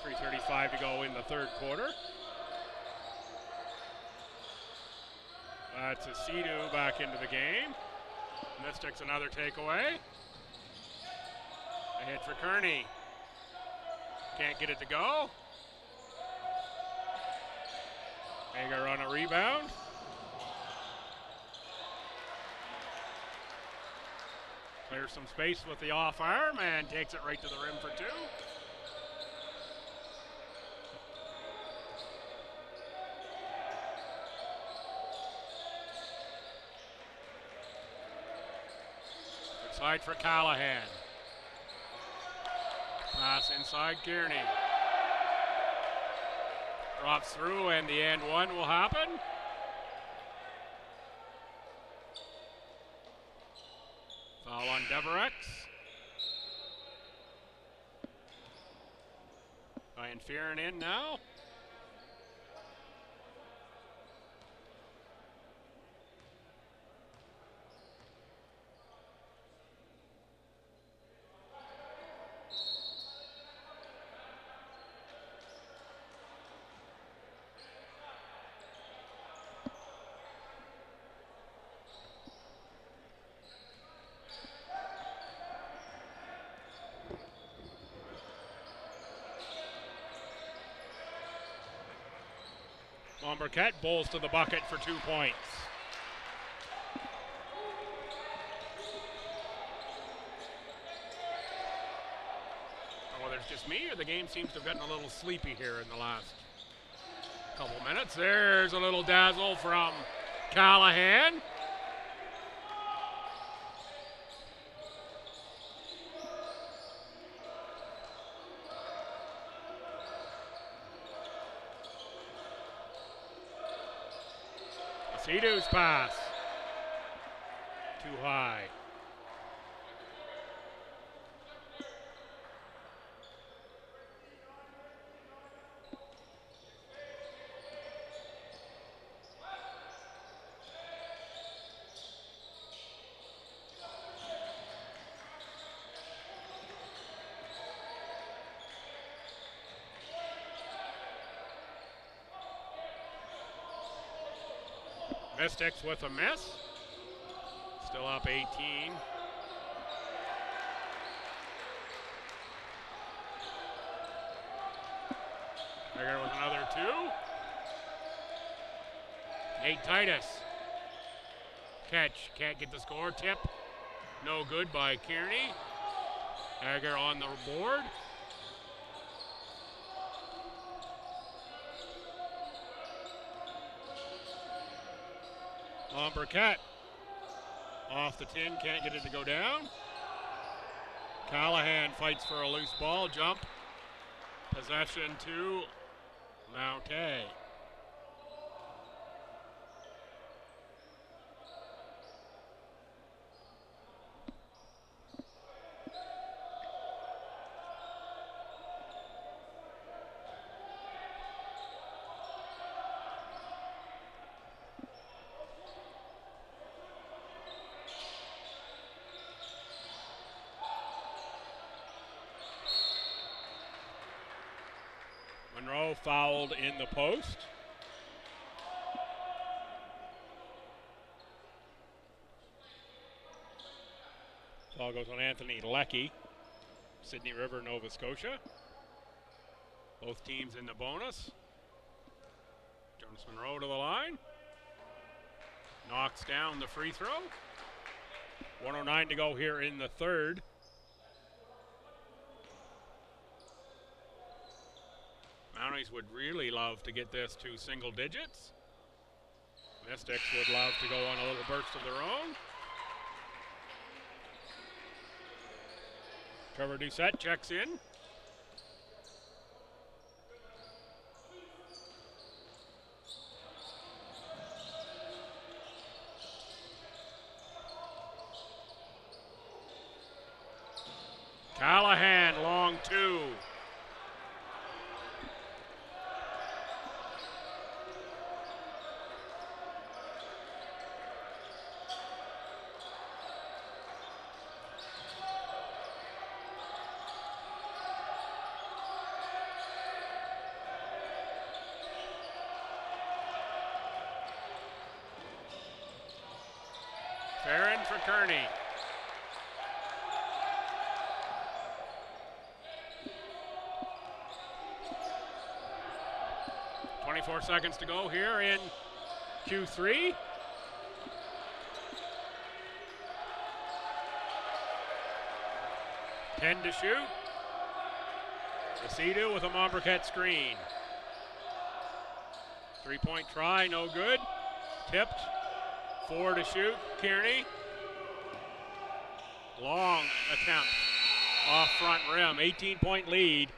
3:35 to go in the third quarter. That's a Sidu back into the game. Mystics another takeaway. A hit for Kearney. Can't get it to go. Hager on a rebound. Clears some space with the off arm and takes it right to the rim for 2. Inside for Callahan. Pass inside Kearney. Drops through and the and one will happen. Foul on Deverex. Ryan Fearon in now. Marquette bowls to the bucket for 2 points. Oh, there's just me, or the game seems to have gotten a little sleepy here in the last couple minutes. There's a little dazzle from Callahan. Sidhu's pass. Too high. Mystics with a miss. Still up 18. Tiger with another 2. Nate Titus. Catch, can't get the score. Tip, no good by Kearney. Hager on the board. Burkett off the tin, can't get it to go down. Callahan fights for a loose ball, jump. Possession to Mounties. Monroe fouled in the post. Foul goes on Anthony Leckie, Sydney River, Nova Scotia. Both teams in the bonus. Jonas Monroe to the line. Knocks down the free throw. 1:09 to go here in the third. Mounties would really love to get this to single digits. Mystics would love to go on a little burst of their own. Trevor Doucette checks in. Callahan, long 2. Farron for Kearney. .24 seconds to go here in Q3. .10 to shoot. Sidhu with a Monbriquette screen. 3-point try, no good. Tipped. 4 to shoot, Kearney. Long attempt off front rim. 18-point lead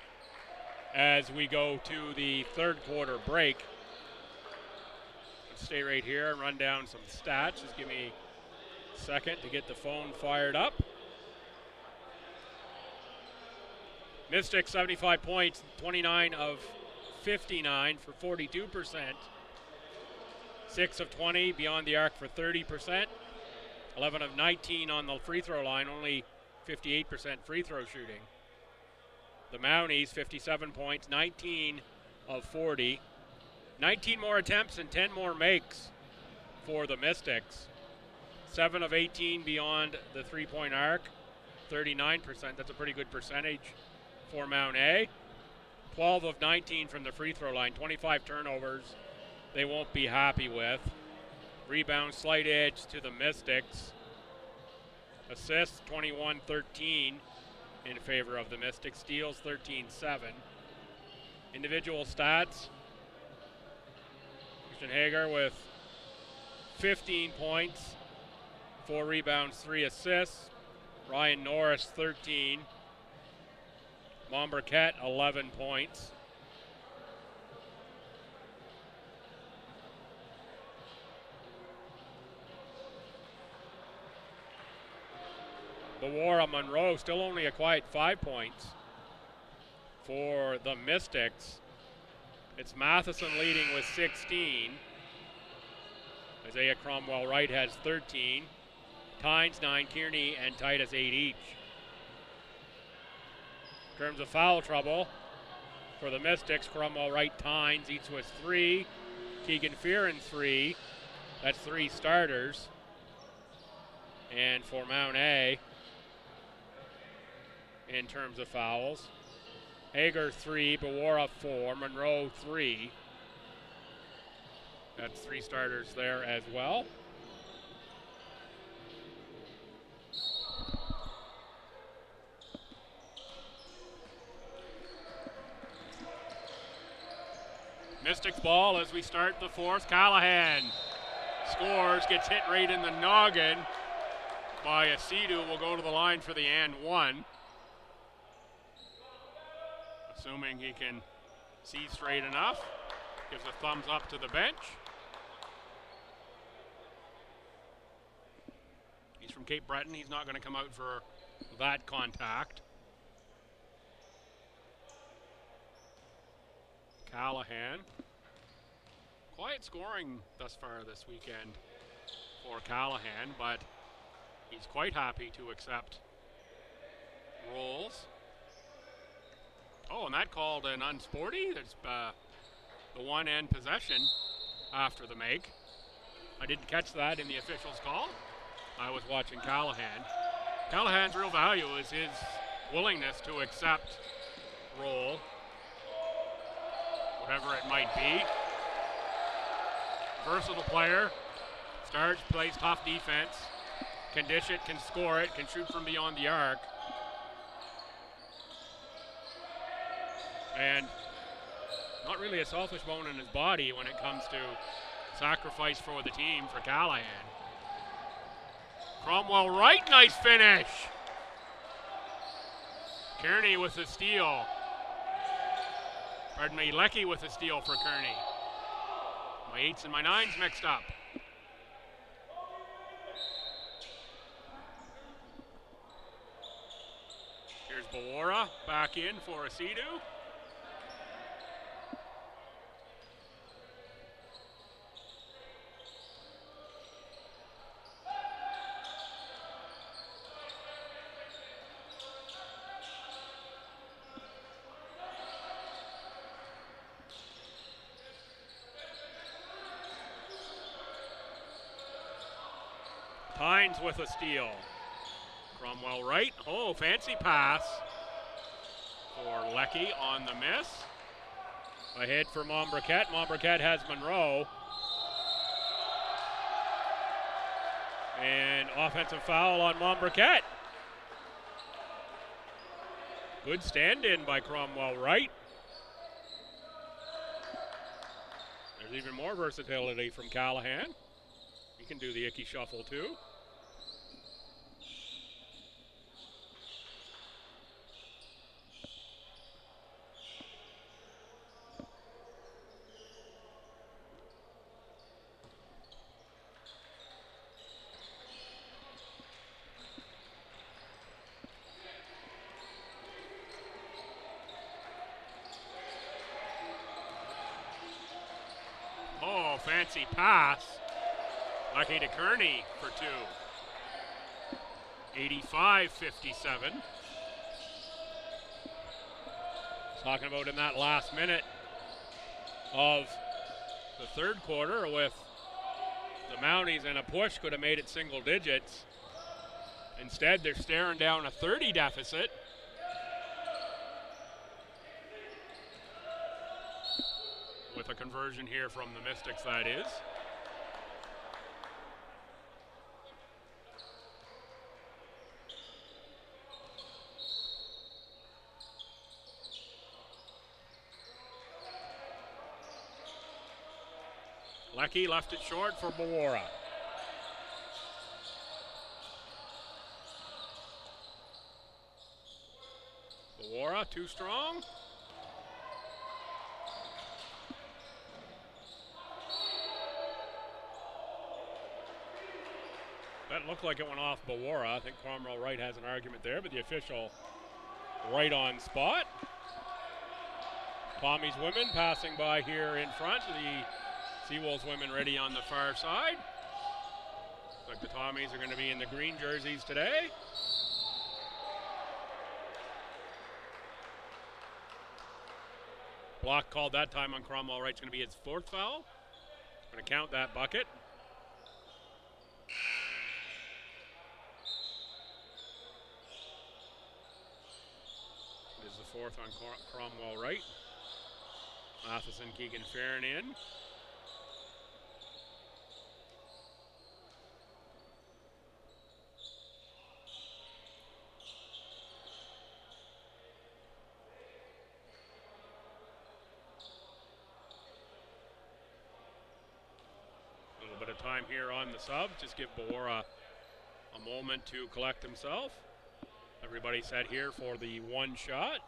as we go to the third quarter break. Let's stay right here and run down some stats. Just give me a second to get the phone fired up. Mystics 75 points, 29 of 59 for 42%. 6 of 20 beyond the arc for 30%. 11 of 19 on the free throw line, only 58% free throw shooting. The Mounties 57 points, 19 of 40. 19 more attempts and 10 more makes for the Mystics. 7 of 18 beyond the three-point arc, 39%. That's a pretty good percentage for Mount A. 12 of 19 from the free throw line, 25 turnovers, they won't be happy with. Rebound, slight edge to the Mystics. Assists 21-13 in favor of the Mystics. Steals 13-7. Individual stats. Christian Hager with 15 points, 4 rebounds, 3 assists. Ryan Norris 13. Montbriquet 11 points. Bawara Monroe still only a quiet 5 points for the Mystics. It's Matheson leading with 16. Isaiah Cromwell Wright has 13. Tynes 9, Kearney and Titus 8 each. In terms of foul trouble for the Mystics, Cromwell Wright, Tynes each with 3. Keegan Fearon 3. That's 3 starters. And for Mount A, in terms of fouls, Hager 3, Bawara 4, Monroe 3. That's 3 starters there as well. Mystics ball as we start the fourth. Callahan scores, gets hit right in the noggin by Asidu. Will go to the line for the and one. Assuming he can see straight enough. Gives a thumbs up to the bench. He's from Cape Breton. He's not going to come out for that contact. Callahan. Quiet scoring thus far this weekend for Callahan, but he's quite happy to accept rolls. Oh, and that called an unsporty. There's the one end possession after the make. I didn't catch that in the official's call. I was watching Callahan. Callahan's real value is his willingness to accept roll, whatever it might be. Versatile player. Starts, plays tough defense. Can dish it, can score it, can shoot from beyond the arc. And not really a selfish bone in his body when it comes to sacrifice for the team for Callahan. Cromwell Wright, nice finish. Kearney with the steal. Pardon me, Leckie with the steal for Kearney. My 8s and my 9s mixed up. Here's Bawara back in for Asidu. Tynes with a steal. Cromwell Wright. Oh, fancy pass for Leckie on the miss. Ahead for Montbriquet. Montbriquet has Monroe. And offensive foul on Montbriquet. Good stand-in by Cromwell Wright. There's even more versatility from Callahan. He can do the icky shuffle too. Oh, fancy pass. Lucky to Kearney for 2. 85-57. Talking about in that last minute of the third quarter with the Mounties, and a push could have made it single digits. Instead, they're staring down a 30 deficit. With a conversion here from the Mystics, that is. Lecky left it short for Bawara. Bawara too strong. That looked like it went off Bawara. I think Cromwell Wright has an argument there, but the official right on spot. Tommy's women passing by here in front. The Seawolves women ready on the far side. Looks like the Tommies are going to be in the green jerseys today. Block called that time on Cromwell Wright. It's going to be his 4th foul. Going to count that bucket. It is the 4th on Cromwell Wright. Matheson, Keegan Farron in. Time here on the sub. Just give Bawara a moment to collect himself. Everybody set here for the one shot.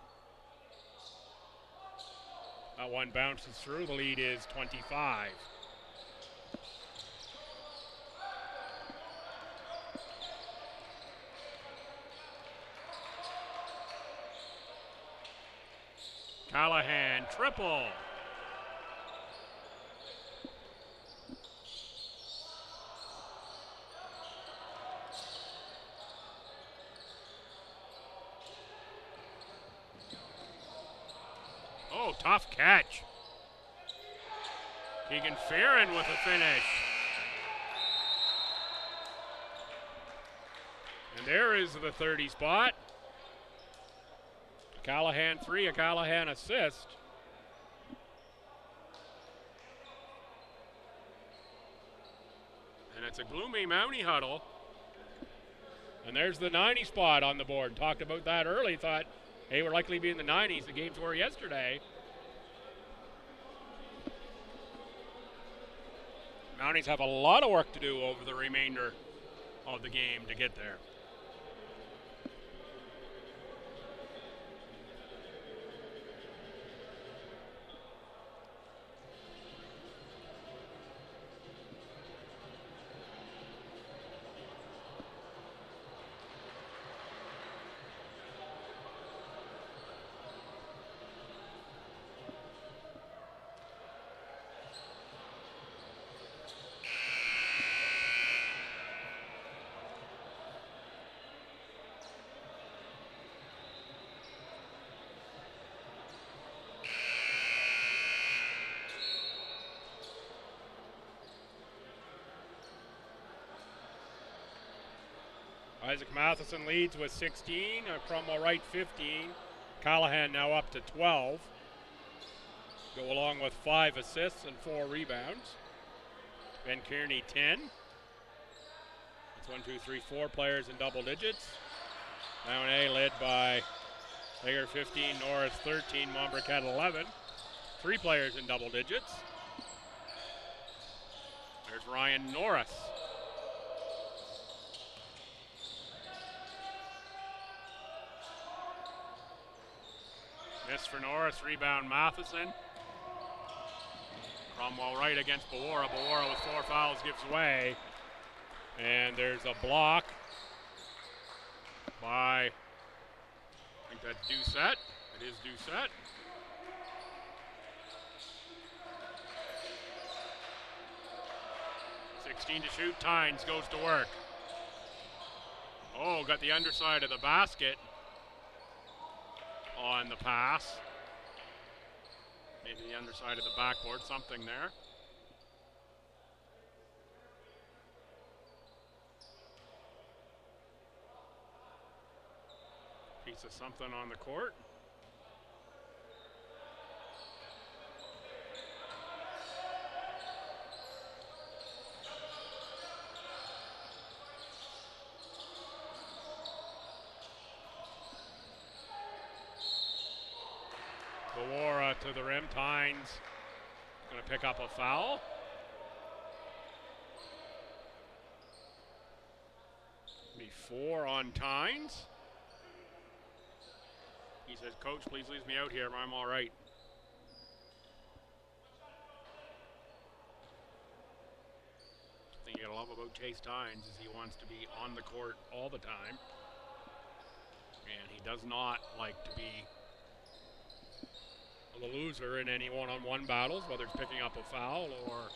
That one bounces through. The lead is 25. Callahan triple. Oh, tough catch. Keegan Farron with a finish. And there is the 30 spot. A Callahan 3, a Callahan assist. And it's a gloomy Mountie huddle. And there's the 90 spot on the board. Talked about that early. Thought, hey, we're likely to be in the 90s. The games were yesterday. Mounties have a lot of work to do over the remainder of the game to get there. Isaac Matheson leads with 16, Cromwell Wright 15, Callahan now up to 12. Go along with 5 assists and 4 rebounds. Ben Kearney 10. It's 1, 2, 3, 4 players in double digits. Mount A led by Hager 15, Norris 13, Montbriquet 11. 3 players in double digits. There's Ryan Norris. Miss for Norris, rebound Matheson. Cromwell Wright against Bawara. Bawara with 4 fouls gives way. And there's a block by, I think that's Doucette. It is Doucette. (16 to shoot). Tynes goes to work. Oh, got the underside of the basket on the pass. Maybe the underside of the backboard, something there. Piece of something on the court. Bawara to the rim. Tynes going to pick up a foul. Be 4 on Tynes. He says, "Coach, please leave me out here. I'm all right." The thing you gotta love about Chase Tynes is he wants to be on the court all the time. And he does not like to be the loser in any one-on-one battles, whether it's picking up a foul or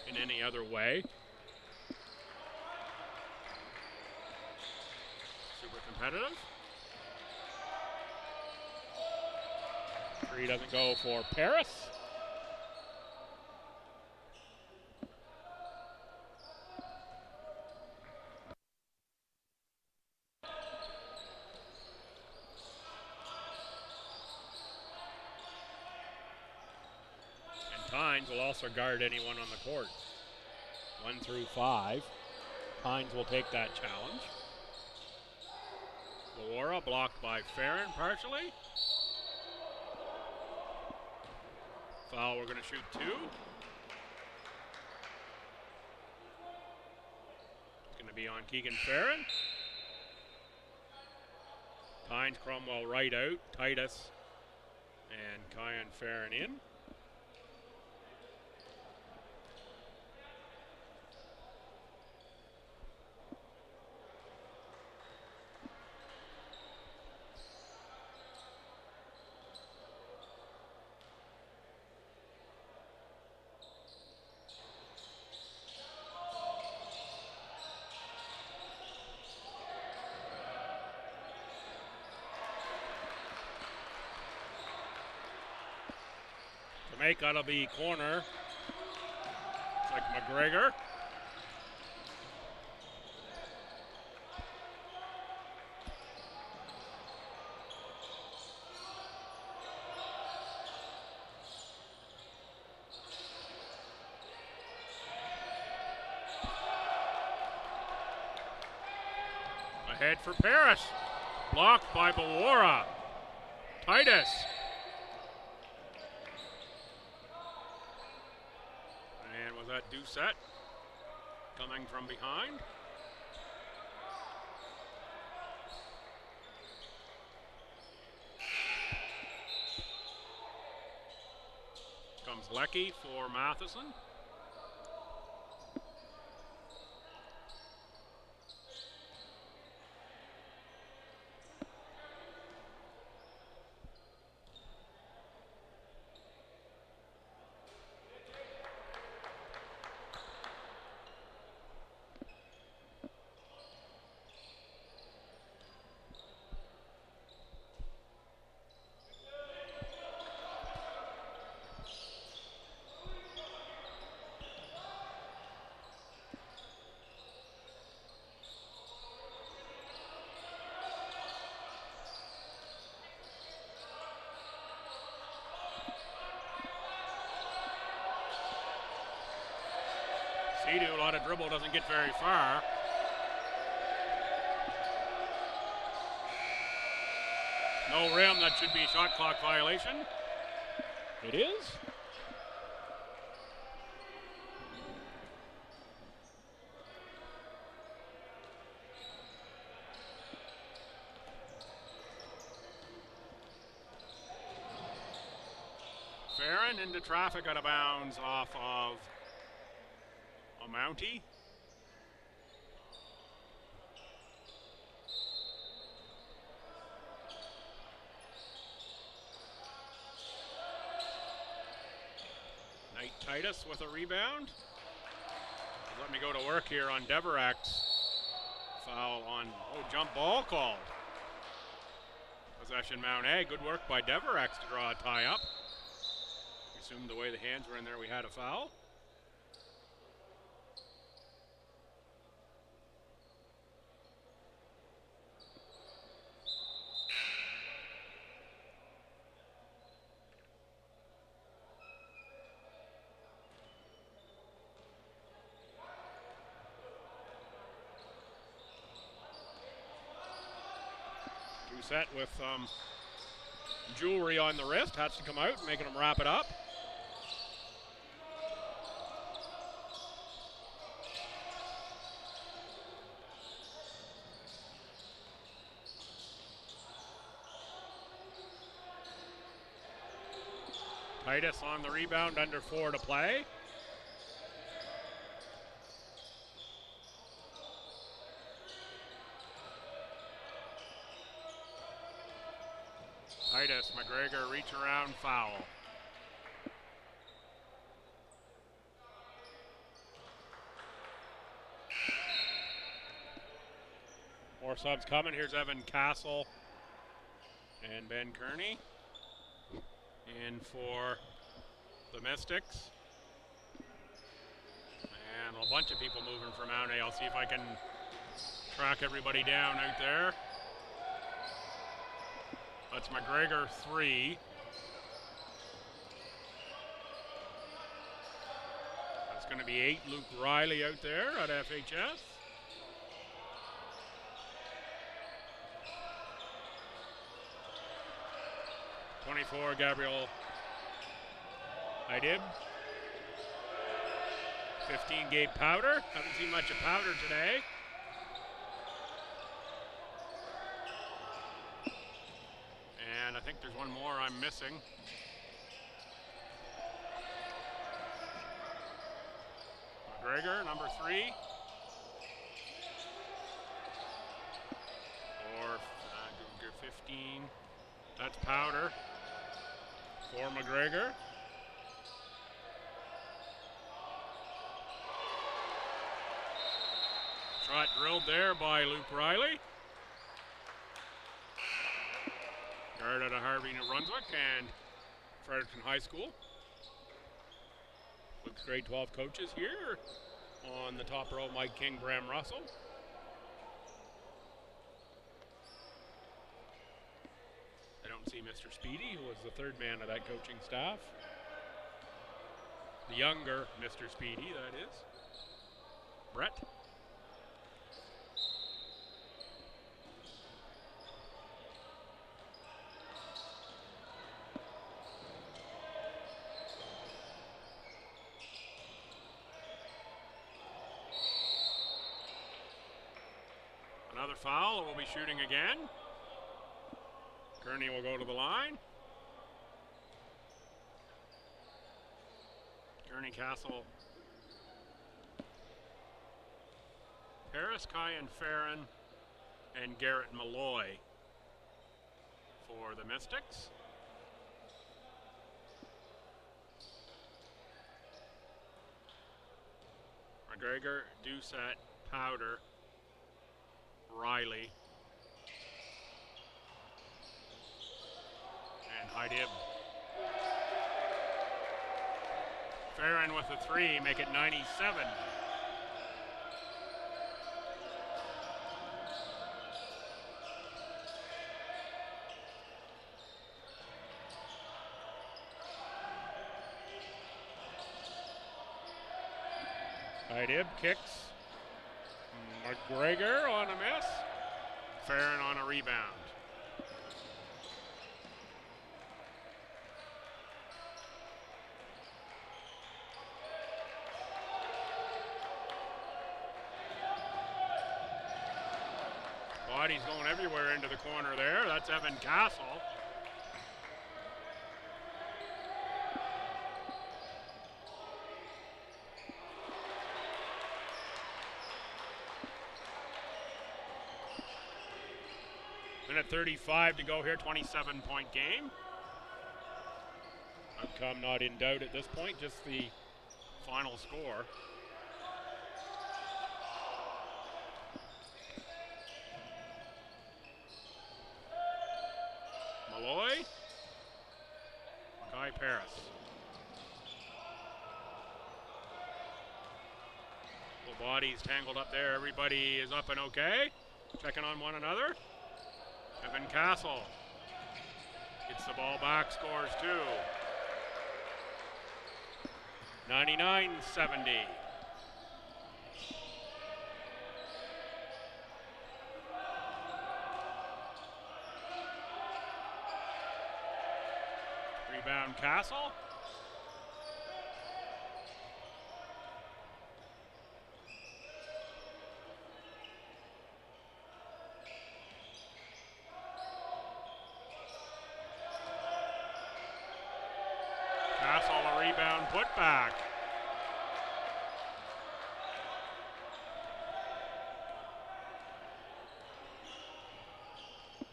in any other way. Super competitive. 3 doesn't go for Paris. And Tynes will also guard anyone on the court. 1 through 5. Tynes will take that challenge. Bawara blocked by Farron partially. Foul, we're going to shoot 2. It's going to be on Keegan Farron. Tynes, Cromwell right out. Titus and Kyan Farron in. Make out of the corner. It's like McGregor. Ahead for Paris. Blocked by Bawara. Titus. That Doucette coming from behind. Comes Lecky for Matheson. Sidu, a lot of dribble, doesn't get very far. No rim, that should be a shot clock violation. It is. Farron into traffic out of bounds off of a Mountie. Knight Titus with a rebound. Let me go to work here on Deverak's foul on, jump ball called. Possession Mount A. Good work by Deverak to draw a tie up. Assumed the way the hands were in there we had a foul. Set with jewelry on the wrist. Has to come out, making him wrap it up. Titus on the rebound, under 4 to play. Titus, McGregor, reach around, foul. More subs coming. Here's Evan Castle and Ben Kearney in for the Mystics. And a bunch of people moving from Mount A. I'll see if I can track everybody down out there. That's McGregor, 3. That's going to be 8. Luke Riley out there at FHS. (24) Gabriel Idib. 15 Gabe Powder. Haven't seen much of Powder today. And I think there's one more I'm missing. McGregor, number 3. Or 15. That's Powder for McGregor. Shot drilled there by Luke Riley. Guard out of Harvey, New Brunswick, and Fredericton High School. Luke's grade 12 coaches here. On the top row, Mike King, Bram Russell. I don't see Mr. Speedy, who was the third man of that coaching staff. The younger Mr. Speedy, that is. Brett. Another foul, we'll be shooting again. Kearney will go to the line. Kearney, Castle, Paris, Kyan Farron, and Garrett Malloy for the Mystics. McGregor, Doucette, Powder, Riley, and Idib. Farron with the 3, make it 97. Idib kicks. McGregor on a miss. Farron on a rebound. Body's going everywhere into the corner there. That's Evan Castle. Minute 35 to go here, 27-point game. Outcome not in doubt at this point, just the final score. Malloy, Guy Paris. The body's tangled up there. Everybody is up and okay. Checking on one another. Evan Castle gets the ball back, scores 2. 99-70. Rebound Castle. Castle a rebound put back.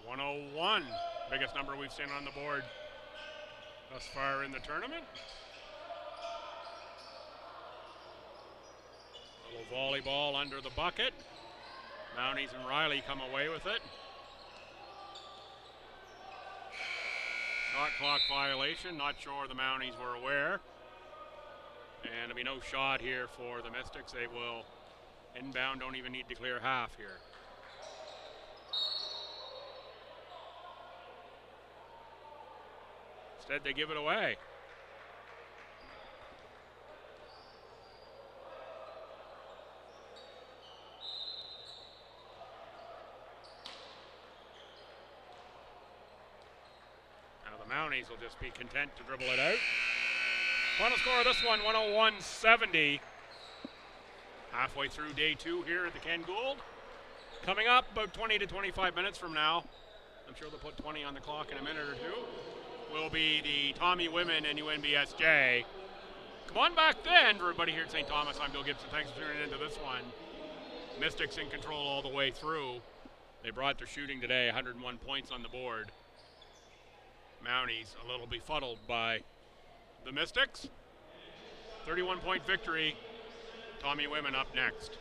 .101, biggest number we've seen on the board thus far in the tournament. A little volleyball under the bucket. Mounties and Riley come away with it. Shot clock violation, not sure the Mounties were aware. And there'll be no shot here for the Mystics. They will inbound, don't even need to clear half here. Instead, they give it away. Now the Mounties will just be content to dribble it out. Final score of this one, 101-70. Halfway through day 2 here at the Ken Gould. Coming up about 20 to 25 minutes from now, I'm sure they'll put 20 on the clock in a minute or two, will be the Tommy women and UNBSJ. Come on back then, for everybody here at St. Thomas. I'm Bill Gibson. Thanks for tuning into this one. Mystics in control all the way through. They brought their shooting today, 101 points on the board. Mounties a little befuddled by the Mystics. 31-point victory. Tommy women up next.